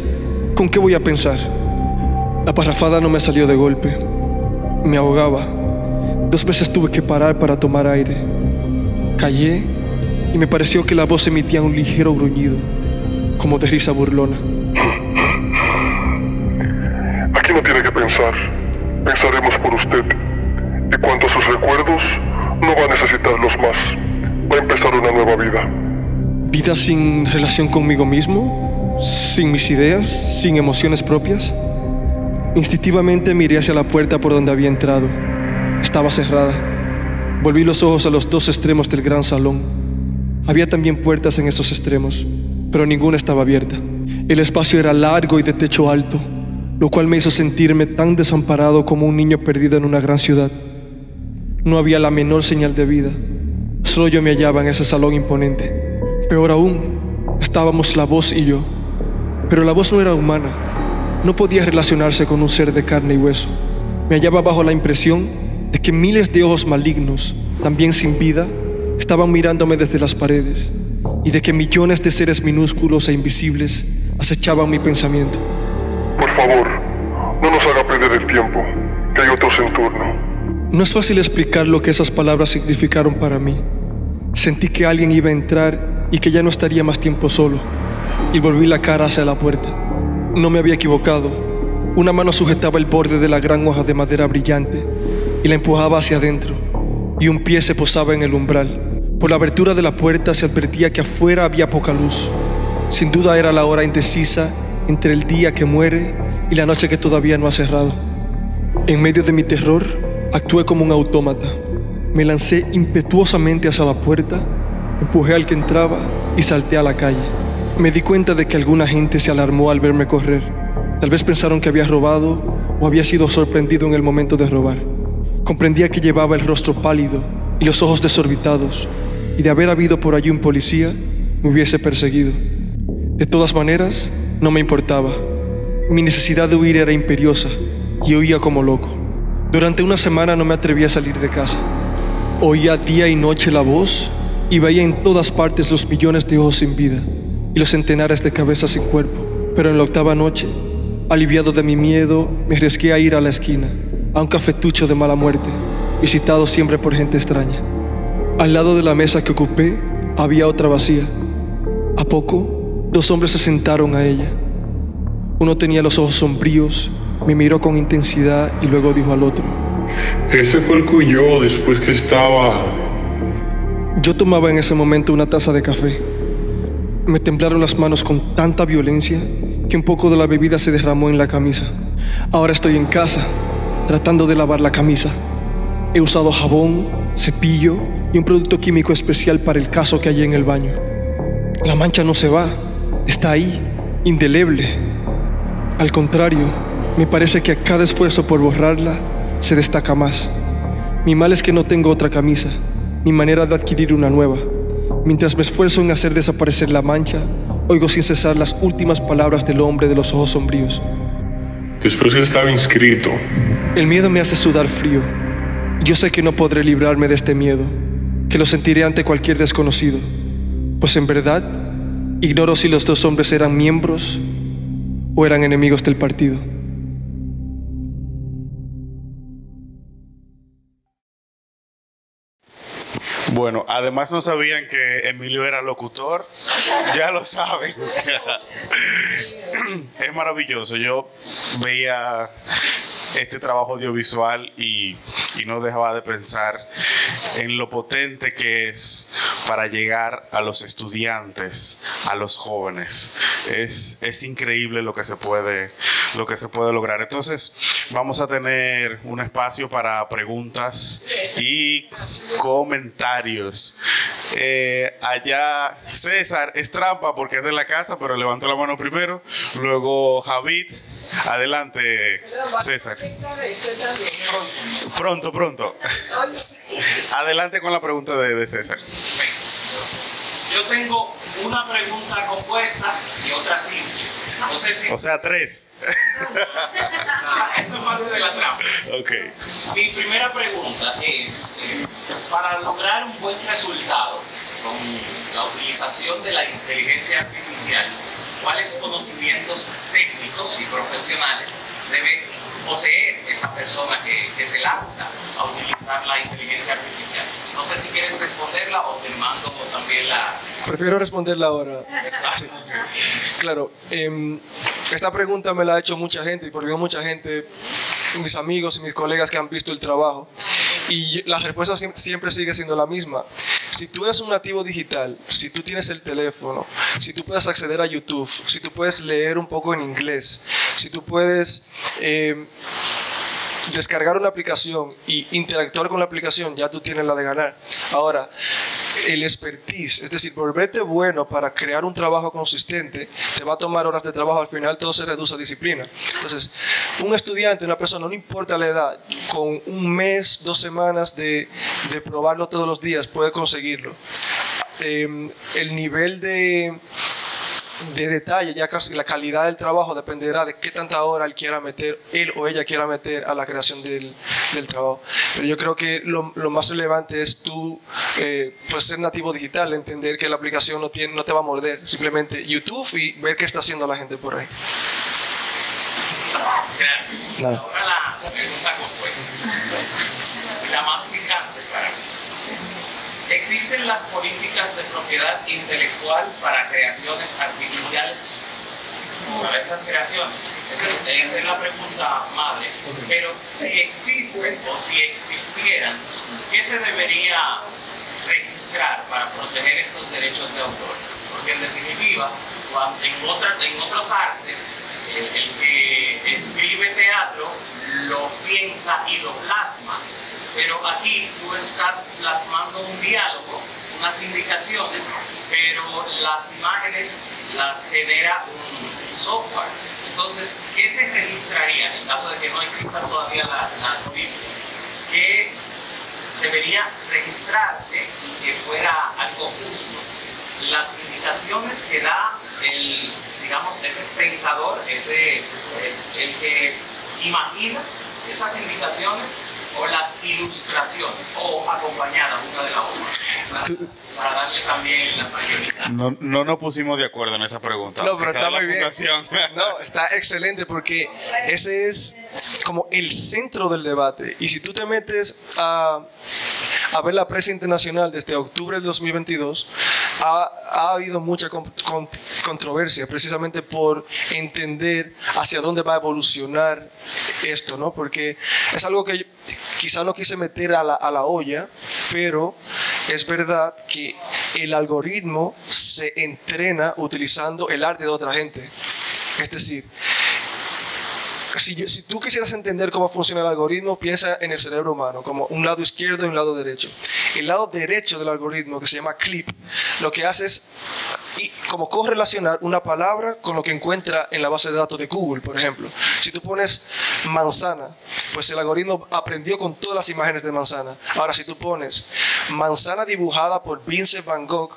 ¿con qué voy a pensar? La parrafada no me salió de golpe. Me ahogaba. 2 veces tuve que parar para tomar aire. Callé y me pareció que la voz emitía un ligero gruñido, como de risa burlona. Aquí no tiene que pensar. Pensaremos por usted. En cuanto a sus recuerdos, no va a necesitarlos más. Va a empezar una nueva vida. ¿Vida sin relación conmigo mismo? ¿Sin mis ideas? ¿Sin emociones propias? Instintivamente miré hacia la puerta por donde había entrado. Estaba cerrada. Volví los ojos a los 2 extremos del gran salón. Había también puertas en esos extremos, pero ninguna estaba abierta. El espacio era largo y de techo alto, lo cual me hizo sentirme tan desamparado como un niño perdido en una gran ciudad. No había la menor señal de vida. Solo yo me hallaba en ese salón imponente. Peor aún, estábamos la voz y yo. Pero la voz no era humana. No podía relacionarse con un ser de carne y hueso. Me hallaba bajo la impresión de que miles de ojos malignos, también sin vida, estaban mirándome desde las paredes, y de que millones de seres minúsculos e invisibles acechaban mi pensamiento. Por favor, no nos haga perder el tiempo, que hay otros en turno. No es fácil explicar lo que esas palabras significaron para mí. Sentí que alguien iba a entrar y que ya no estaría más tiempo solo, y volví la cara hacia la puerta. No me había equivocado. Una mano sujetaba el borde de la gran hoja de madera brillante y la empujaba hacia adentro, y un pie se posaba en el umbral. Por la abertura de la puerta se advertía que afuera había poca luz. Sin duda era la hora indecisa entre el día que muere y la noche que todavía no ha cerrado. En medio de mi terror, actué como un autómata. Me lancé impetuosamente hacia la puerta, empujé al que entraba y salté a la calle. Me di cuenta de que alguna gente se alarmó al verme correr. Tal vez pensaron que había robado o había sido sorprendido en el momento de robar. Comprendía que llevaba el rostro pálido y los ojos desorbitados, y de haber habido por allí un policía, me hubiese perseguido. De todas maneras, no me importaba. Mi necesidad de huir era imperiosa y huía como loco. Durante una semana no me atreví a salir de casa. Oía día y noche la voz y veía en todas partes los millones de ojos sin vida y los centenares de cabezas sin cuerpo. Pero en la 8ª noche, aliviado de mi miedo, me arriesgué a ir a la esquina, a un cafetucho de mala muerte, visitado siempre por gente extraña. Al lado de la mesa que ocupé, había otra vacía. A poco, 2 hombres se sentaron a ella. Uno tenía los ojos sombríos, me miró con intensidad y luego dijo al otro: Ese fue el que huyó después que estaba... Yo tomaba en ese momento una taza de café. Me temblaron las manos con tanta violencia que un poco de la bebida se derramó en la camisa. Ahora estoy en casa, tratando de lavar la camisa. He usado jabón, cepillo y un producto químico especial para el caso que hay en el baño. La mancha no se va, está ahí, indeleble. Al contrario, me parece que a cada esfuerzo por borrarla se destaca más. Mi mal es que no tengo otra camisa, ni manera de adquirir una nueva. Mientras me esfuerzo en hacer desaparecer la mancha, oigo sin cesar las últimas palabras del hombre de los ojos sombríos. Después que estaba inscrito. El miedo me hace sudar frío. Yo sé que no podré librarme de este miedo, que lo sentiré ante cualquier desconocido, pues en verdad ignoro si los 2 hombres eran miembros o eran enemigos del partido. Bueno, además no sabían que Emilio era locutor, ya lo saben. Es maravilloso. Yo veía este trabajo audiovisual y no dejaba de pensar en lo potente que es para llegar a los estudiantes, a los jóvenes. Es increíble lo que se puede lograr. Entonces vamos a tener un espacio para preguntas y comentarios. Allá César es trampa porque es de la casa, pero levantó la mano primero. Luego Javid. Adelante, César. Pronto. Adelante con la pregunta de César. Yo tengo una pregunta compuesta y otra simple. No sé si... O sea, 3. Eso es parte de la trampa. Okay. Mi primera pregunta es, para lograr un buen resultado con la utilización de la inteligencia artificial, ¿cuáles conocimientos técnicos y profesionales debe poseer esa persona que se lanza a utilizar la inteligencia artificial? No sé si quieres responderla o te mando también la... Prefiero responderla ahora. Sí. Claro, esta pregunta me la ha hecho mucha gente, y por digo mucha gente, mis amigos y mis colegas que han visto el trabajo, y la respuesta siempre sigue siendo la misma. Si tú eres un nativo digital, si tú tienes el teléfono, si tú puedes acceder a YouTube, si tú puedes leer un poco en inglés, si tú puedes descargar una aplicación y interactuar con la aplicación, ya tú tienes la de ganar. Ahora, el expertise, es decir, volverte bueno para crear un trabajo consistente, te va a tomar horas de trabajo. Al final todo se reduce a disciplina. Entonces, un estudiante, una persona, no importa la edad, con un mes, 2 semanas de probarlo todos los días, puede conseguirlo. El nivel de detalle, ya casi la calidad del trabajo dependerá de qué tanta hora él o ella quiera meter a la creación del trabajo. Pero yo creo que lo más relevante es tú pues ser nativo digital, entender que la aplicación no te va a morder, simplemente YouTube y ver qué está haciendo la gente por ahí. Gracias. Nada. Ahora la pregunta compuesta, la más picante para mí. ¿Existen las políticas de propiedad intelectual para creaciones artificiales? Para estas creaciones. Esa es la pregunta madre. Pero si existen o si existieran, ¿qué se debería registrar para proteger estos derechos de autor? Porque en definitiva, en otros artes, el que escribe teatro lo piensa y lo plasma. Pero aquí tú estás plasmando un diálogo, unas indicaciones, pero las imágenes las genera un software. Entonces, ¿qué se registraría en caso de que no existan todavía las políticas? ¿Qué debería registrarse y que fuera algo justo? Las indicaciones que da el digamos, ese pensador, el que imagina esas indicaciones o las ilustraciones, o acompañadas una de la otra, para darle también la mayoría. No nos pusimos de acuerdo en esa pregunta. No, pero está muy bien. Fundación. No, está excelente porque ese es como el centro del debate. Y si tú te metes a ver la prensa internacional desde octubre del 2022, ha habido mucha controversia precisamente por entender hacia dónde va a evolucionar esto, ¿no? Porque es algo que quizá no quise meter a la olla, pero es verdad que el algoritmo se entrena utilizando el arte de otra gente. Es decir, si tú quisieras entender cómo funciona el algoritmo, piensa en el cerebro humano, como un lado izquierdo y un lado derecho. El lado derecho del algoritmo, que se llama CLIP, lo que hace es como correlacionar una palabra con lo que encuentra en la base de datos de Google, por ejemplo. Si tú pones manzana, pues el algoritmo aprendió con todas las imágenes de manzana. Ahora, si tú pones manzana dibujada por Vincent Van Gogh,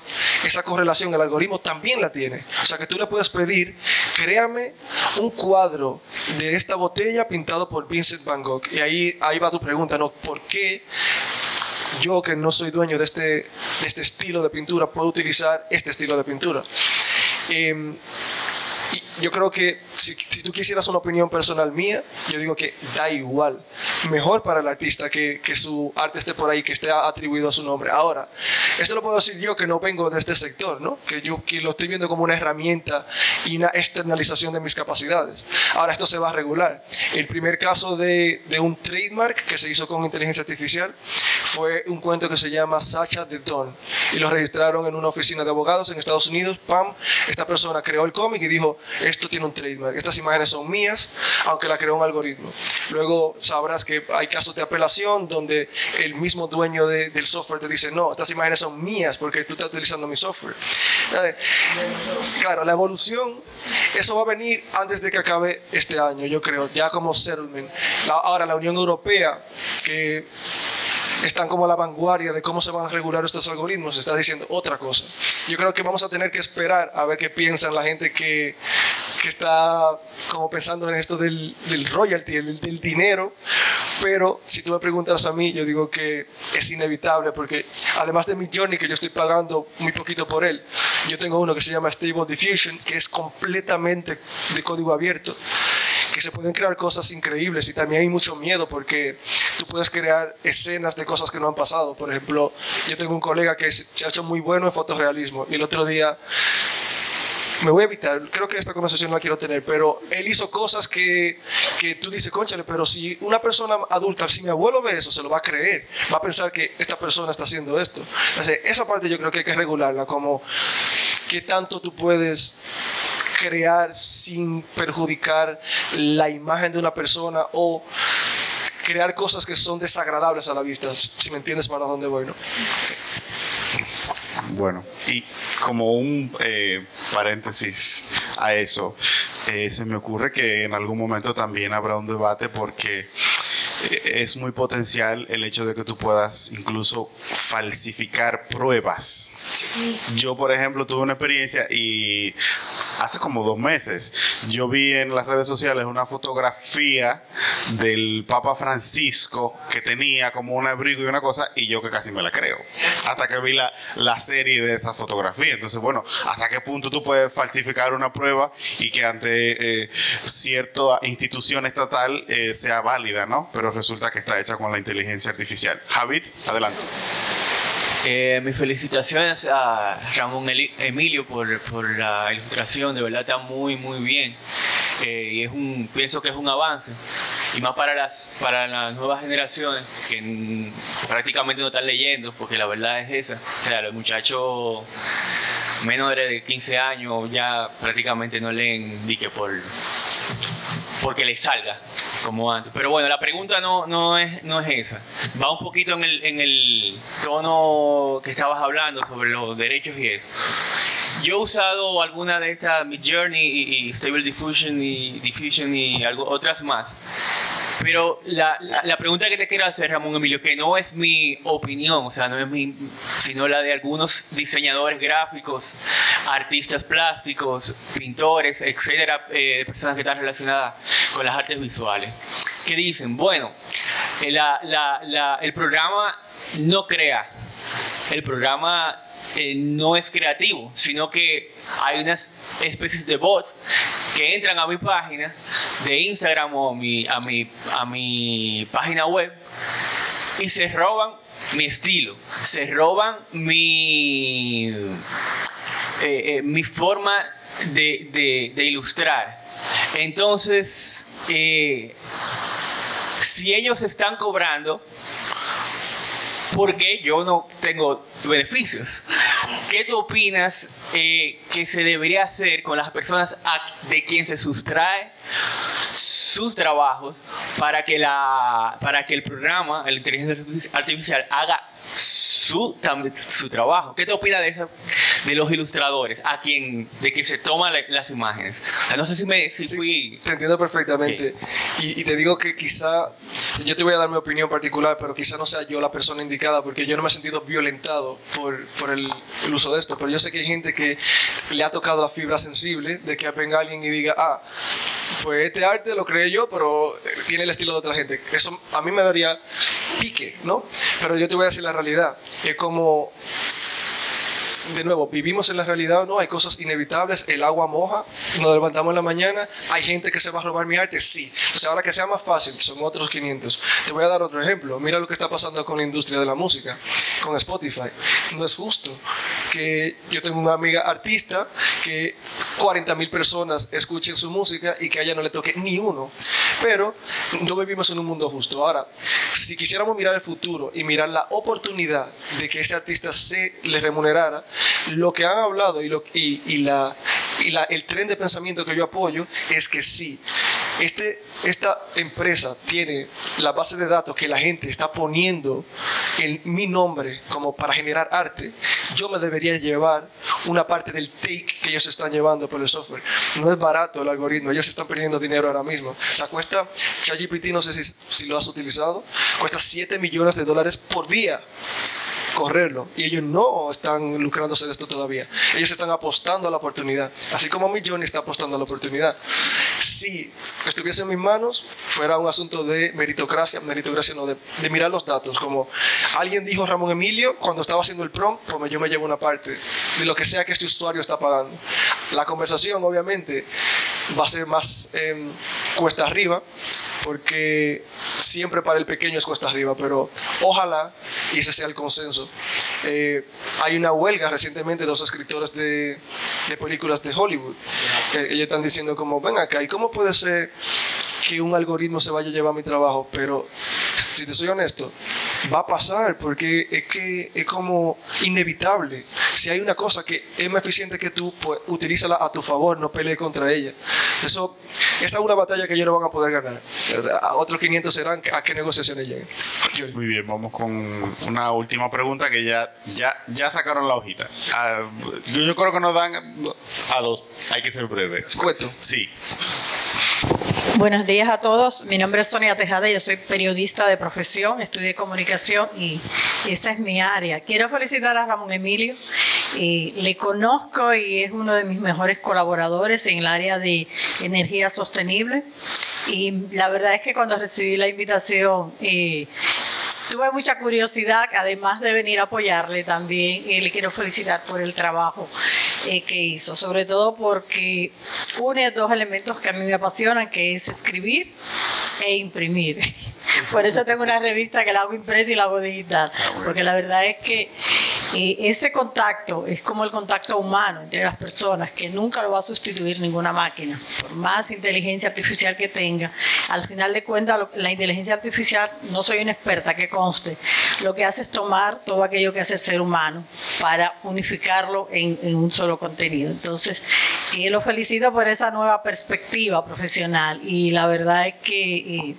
esa correlación el algoritmo también la tiene. O sea que tú le puedes pedir, créame un cuadro de esta botella pintado por Vincent Van Gogh. Y ahí va tu pregunta, ¿no? ¿Por qué yo, que no soy dueño de este estilo de pintura, puedo utilizar este estilo de pintura? Y yo creo que si tú quisieras una opinión personal mía, yo digo que da igual. Mejor para el artista que su arte esté por ahí, que esté atribuido a su nombre. Ahora, esto lo puedo decir yo, que no vengo de este sector, ¿no? Que lo estoy viendo como una herramienta y una externalización de mis capacidades. Ahora, esto se va a regular. El primer caso de un trademark que se hizo con inteligencia artificial fue un cuento que se llama Sacha the Don, y lo registraron en una oficina de abogados en Estados Unidos. ¡Pam! Esta persona creó el cómic y dijo, esto tiene un trademark, estas imágenes son mías, aunque la creó un algoritmo. Luego sabrás que hay casos de apelación donde el mismo dueño del software te dice, no, estas imágenes son mías porque tú estás utilizando mi software. Claro, la evolución, eso va a venir antes de que acabe este año, yo creo, ya como settlement. Ahora, la Unión Europea, que están como a la vanguardia de cómo se van a regular estos algoritmos, está diciendo otra cosa. Yo creo que vamos a tener que esperar a ver qué piensan la gente que está como pensando en esto del royalty, del dinero. Pero si tú me preguntas a mí, yo digo que es inevitable, porque además de Midjourney, que yo estoy pagando muy poquito por él, yo tengo uno que se llama Stable Diffusion, que es completamente de código abierto, que se pueden crear cosas increíbles. Y también hay mucho miedo porque tú puedes crear escenas de cosas que no han pasado. Por ejemplo, yo tengo un colega que se ha hecho muy bueno en fotorrealismo, y el otro día, me voy a evitar, creo que esta conversación no la quiero tener, pero él hizo cosas que tú dices, cónchale, pero si una persona adulta, si mi abuelo ve eso, se lo va a creer, va a pensar que esta persona está haciendo esto. Entonces, esa parte yo creo que hay que regularla, como qué tanto tú puedes crear sin perjudicar la imagen de una persona, o crear cosas que son desagradables a la vista, si me entiendes para dónde voy, ¿no? Bueno, y como un paréntesis a eso, se me ocurre que en algún momento también habrá un debate, porque es muy potencial el hecho de que tú puedas incluso falsificar pruebas. Yo, por ejemplo, tuve una experiencia, y hace como 2 meses yo vi en las redes sociales una fotografía del Papa Francisco que tenía como un abrigo y una cosa, y yo que casi me la creo hasta que vi la serie de esa fotografía. Entonces, bueno, ¿hasta qué punto tú puedes falsificar una prueba y que ante cierta institución estatal sea válida, ¿no? Pero resulta que está hecha con la inteligencia artificial. Javid, adelante. Mis felicitaciones a Ramón Emilio por la ilustración, de verdad está muy bien, y pienso que es un avance, y más para las nuevas generaciones que prácticamente no están leyendo, porque la verdad es esa. O sea, los muchachos menores de 15 años ya prácticamente no leen porque les salga como antes. Pero bueno, la pregunta no es esa. Va un poquito en el tono que estabas hablando sobre los derechos y eso. Yo he usado alguna de estas, Midjourney y Stable Diffusion y otras más. Pero la pregunta que te quiero hacer, Ramón Emilio, que no es mi opinión, o sea, no es sino la de algunos diseñadores gráficos, artistas plásticos, pintores, etcétera, personas que están relacionadas con las artes visuales, que dicen, bueno, el programa no crea, el programa no es creativo, sino que hay unas especies de bots que entran a mi página de Instagram o a mi página web y se roban mi estilo, se roban mi forma de ilustrar. Entonces, si ellos están cobrando, porque yo no tengo beneficios. ¿Qué tú opinas que se debería hacer con las personas de quien se sustrae sus trabajos para que el programa, la inteligencia artificial, haga su trabajo? ¿Qué te opinas de los ilustradores de que se toman las imágenes? No sé si fui... Te entiendo perfectamente. Okay. Y te digo que quizá, yo te voy a dar mi opinión particular, pero quizá no sea yo la persona indicada, porque yo no me he sentido violentado por el uso de esto, pero yo sé que hay gente que le ha tocado la fibra sensible de que venga alguien y diga, pues este arte lo creé yo, pero tiene el estilo de otra gente. Eso a mí me daría pique, ¿no? Pero yo te voy a decir la realidad. Es como... De nuevo, vivimos en la realidad, ¿no? Hay cosas inevitables, el agua moja, nos levantamos en la mañana, hay gente que se va a robar mi arte, sí. Entonces ahora que sea más fácil, son otros 500. Te voy a dar otro ejemplo. Mira lo que está pasando con la industria de la música, con Spotify. No es justo que yo tengo una amiga artista que 40.000 personas escuchen su música y que a ella no le toque ni uno. Pero no vivimos en un mundo justo. Ahora, si quisiéramos mirar el futuro y mirar la oportunidad de que ese artista se le remunerara, lo que han hablado el tren de pensamiento que yo apoyo es que si esta empresa tiene la base de datos que la gente está poniendo en mi nombre como para generar arte, yo me debería llevar una parte del take que ellos están llevando por el software. No es barato el algoritmo, ellos están perdiendo dinero ahora mismo. O sea, cuesta, ChatGPT, no sé si lo has utilizado, cuesta $7 millones por día correrlo, y ellos no están lucrándose de esto todavía. Ellos están apostando a la oportunidad, así como Midjourney está apostando a la oportunidad. Si estuviese en mis manos, fuera un asunto de meritocracia no, de mirar los datos, como alguien dijo, Ramón Emilio, cuando estaba haciendo el prompt, pues yo me llevo una parte de lo que sea que este usuario está pagando. La conversación, obviamente, va a ser más cuesta arriba, porque siempre para el pequeño es cuesta arriba, pero ojalá y ese sea el consenso. Hay una huelga recientemente de los escritores de películas de Hollywood, que ellos están diciendo como, ven acá, ¿y cómo puede ser que un algoritmo se vaya a llevar mi trabajo? Pero si te soy honesto, va a pasar, porque es como inevitable. Si hay una cosa que es más eficiente que tú, pues utilízala a tu favor, no pelee contra ella. Esa es una batalla que ellos no van a poder ganar. Otros 500 serán a qué negociaciones lleguen. Muy bien, vamos con una última pregunta que ya sacaron la hojita. Yo creo que nos dan a dos. Hay que ser breve. ¿Cuento? Sí. Buenos días a todos. Mi nombre es Sonia Tejada, yo soy periodista de profesión, estudié comunicación y esa es mi área. Quiero felicitar a Ramón Emilio. Le conozco y es uno de mis mejores colaboradores en el área de energía sostenible. Y la verdad es que cuando recibí la invitación, tuve mucha curiosidad, además de venir a apoyarle también. Le quiero felicitar por el trabajo que hizo, sobre todo porque une dos elementos que a mí me apasionan, que es escribir e imprimir. Por eso tengo una revista que la hago impresa y la hago digital, porque la verdad es que ese contacto es como el contacto humano entre las personas, que nunca lo va a sustituir ninguna máquina, por más inteligencia artificial que tenga. Al final de cuentas, la inteligencia artificial, no soy una experta, que conste, lo que hace es tomar todo aquello que hace el ser humano para unificarlo en un solo contenido. Entonces, lo felicito por esa nueva perspectiva profesional y la verdad es que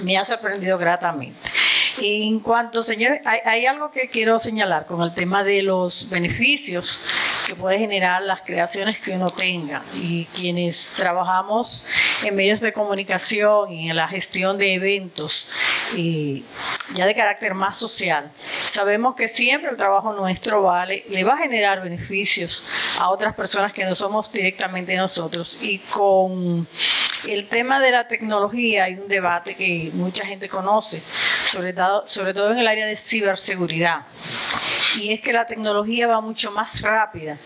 me ha sorprendido gratamente. En cuanto, señores, hay algo que quiero señalar con el tema de los beneficios que puede generar las creaciones que uno tenga. Y quienes trabajamos en medios de comunicación y en la gestión de eventos, ya de carácter más social, sabemos que siempre el trabajo nuestro le va a generar beneficios a otras personas que no somos directamente nosotros. Y con el tema de la tecnología hay un debate que mucha gente conoce, sobre todo en el área de ciberseguridad. Y es que la tecnología va mucho más rápida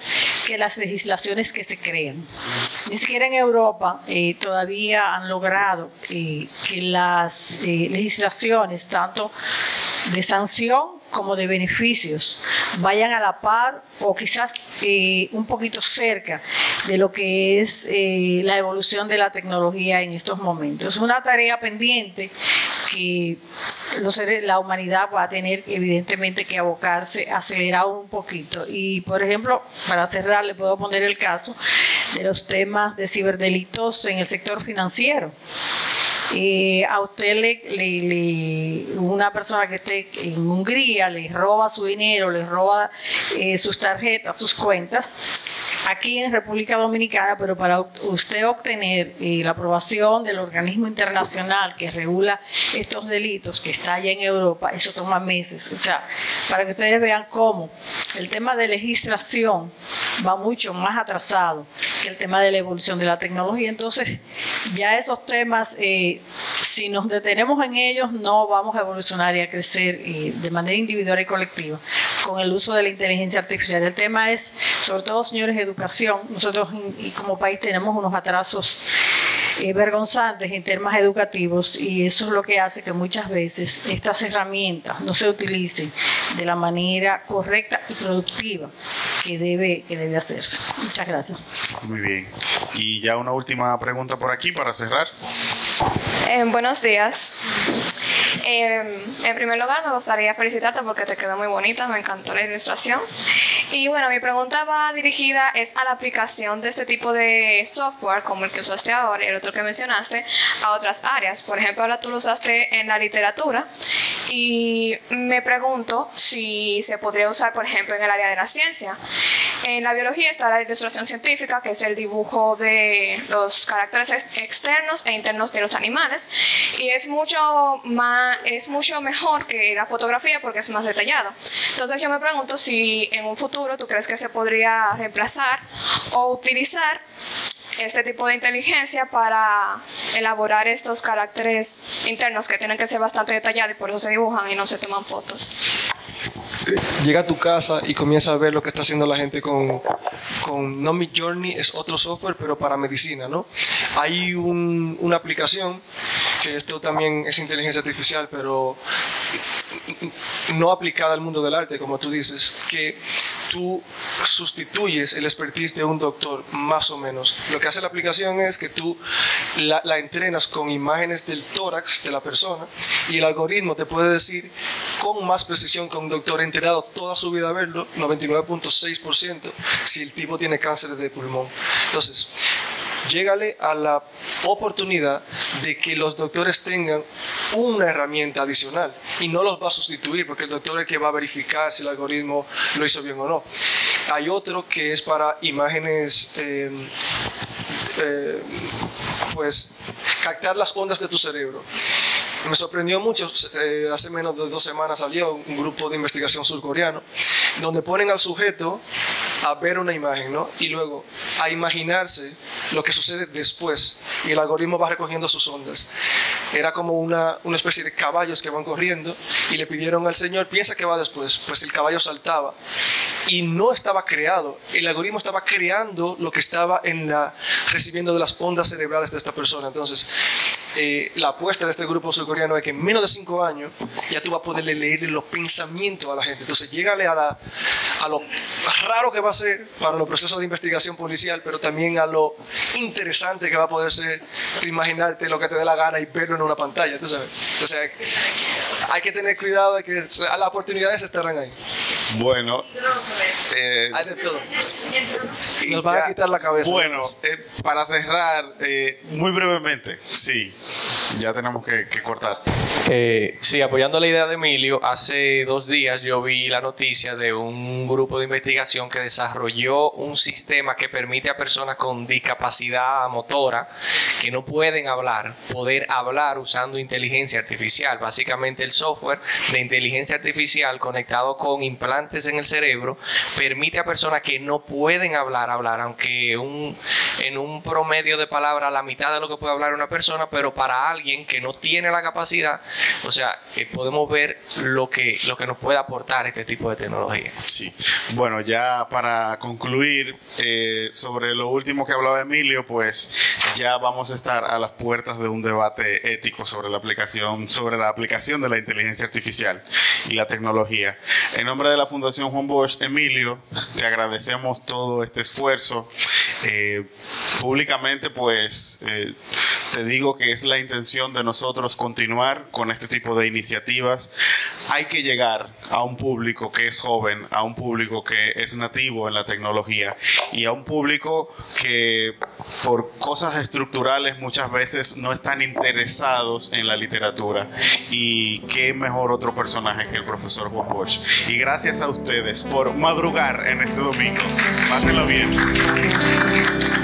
que las legislaciones que se crean. Ni siquiera en Europa todavía han logrado que las legislaciones, tanto de sanción como de beneficios, vayan a la par o quizás un poquito cerca de lo que es la evolución de la tecnología en estos momentos. Es una tarea pendiente que la humanidad va a tener evidentemente que abocarse, acelerar un poquito. Y por ejemplo, para cerrar, le puedo poner el caso de los temas de ciberdelitos en el sector financiero. A usted una persona que esté en Hungría le roba su dinero, le roba sus tarjetas, sus cuentas, aquí en República Dominicana, pero para usted obtener la aprobación del organismo internacional que regula estos delitos, que está allá en Europa, eso toma meses. O sea, para que ustedes vean cómo el tema de legislación va mucho más atrasado que el tema de la evolución de la tecnología. Entonces, ya esos temas, si nos detenemos en ellos, no vamos a evolucionar y a crecer de manera individual y colectiva con el uso de la inteligencia artificial. El tema es, sobre todo, señores, educación. Nosotros y como país tenemos unos atrasos vergonzantes en temas educativos, y eso es lo que hace que muchas veces estas herramientas no se utilicen de la manera correcta y productiva que debe hacerse. Muchas gracias. Muy bien. Y ya una última pregunta por aquí para cerrar. Buenos días. En primer lugar, me gustaría felicitarte porque te quedó muy bonita, me encantó la ilustración. Y bueno, mi pregunta va dirigida a la aplicación de este tipo de software, como el que usaste ahora y el otro que mencionaste, a otras áreas. Por ejemplo, ahora tú lo usaste en la literatura y me pregunto si se podría usar, por ejemplo, en el área de la ciencia. En la biología está la ilustración científica, que es el dibujo de los caracteres externos e internos de los animales, y es mucho mejor que la fotografía porque es más detallado. Entonces yo me pregunto si en un futuro tú crees que se podría reemplazar o utilizar este tipo de inteligencia para elaborar estos caracteres internos que tienen que ser bastante detallados y por eso se dibujan y no se toman fotos. Llega a tu casa y comienza a ver lo que está haciendo la gente con no Midjourney, es otro software, pero para medicina, ¿no? Hay una aplicación, que esto también es inteligencia artificial, pero no aplicada al mundo del arte, como tú dices, que tú sustituyes el expertise de un doctor, más o menos. Lo que hace la aplicación es que tú la entrenas con imágenes del tórax de la persona y el algoritmo te puede decir con más precisión que un doctor entrenado toda su vida a verlo, 99.6%, si el tipo tiene cáncer de pulmón. Entonces, llégale a la oportunidad de que los doctores tengan una herramienta adicional y no los va a sustituir, porque el doctor es el que va a verificar si el algoritmo lo hizo bien o no. Hay otro que es para imágenes, pues captar las ondas de tu cerebro. Me sorprendió mucho, hace menos de 2 semanas salió un grupo de investigación surcoreano donde ponen al sujeto a ver una imagen, ¿no? Y luego a imaginarse lo que sucede después, y el algoritmo va recogiendo sus ondas. Era como una especie de caballos que van corriendo y le pidieron al señor, piensa que va después. Pues el caballo saltaba y no estaba creado, el algoritmo estaba creando lo que estaba recibiendo de las ondas cerebrales de esta persona. Entonces la apuesta de este grupo surcoreano es que en menos de 5 años ya tú vas a poder leer los pensamientos a la gente. Entonces llégale a lo raro que va a ser para los procesos de investigación policial, pero también a lo interesante que va a poder ser imaginarte lo que te dé la gana y verlo en una pantalla, ¿tú sabes? Entonces hay que tener cuidado de que las oportunidades estarán ahí. Bueno, hay de todo. Nos van a quitar la cabeza. Bueno, para cerrar, muy brevemente, sí, ya tenemos que cortar. Sí, apoyando la idea de Emilio, hace 2 días yo vi la noticia de un grupo de investigación que desarrolló un sistema que permite a personas con discapacidad motora que no pueden hablar, poder hablar usando inteligencia artificial. Básicamente el software de inteligencia artificial conectado con implantes en el cerebro permite a personas que no pueden hablar, aunque en un promedio de palabras la mitad de lo que puede hablar una persona, pero para alguien que no tiene la capacidad, o sea, podemos ver lo que nos puede aportar este tipo de tecnología. Sí. Bueno, ya para concluir, sobre lo último que hablaba Emilio, pues ya vamos a estar a las puertas de un debate ético sobre la aplicación de la inteligencia artificial y la tecnología. En nombre de la Fundación Juan Bosch, Emilio, te agradecemos todo este esfuerzo. Públicamente, pues te digo que es la intención de nosotros continuar con este tipo de iniciativas. Hay que llegar a un público que es joven, a un público que es nativo en la tecnología y a un público que por cosas estructurales muchas veces no están interesados en la literatura. Y qué mejor otro personaje que el profesor Juan Bosch. Y gracias a ustedes por madrugar en este domingo. Pásenlo bien.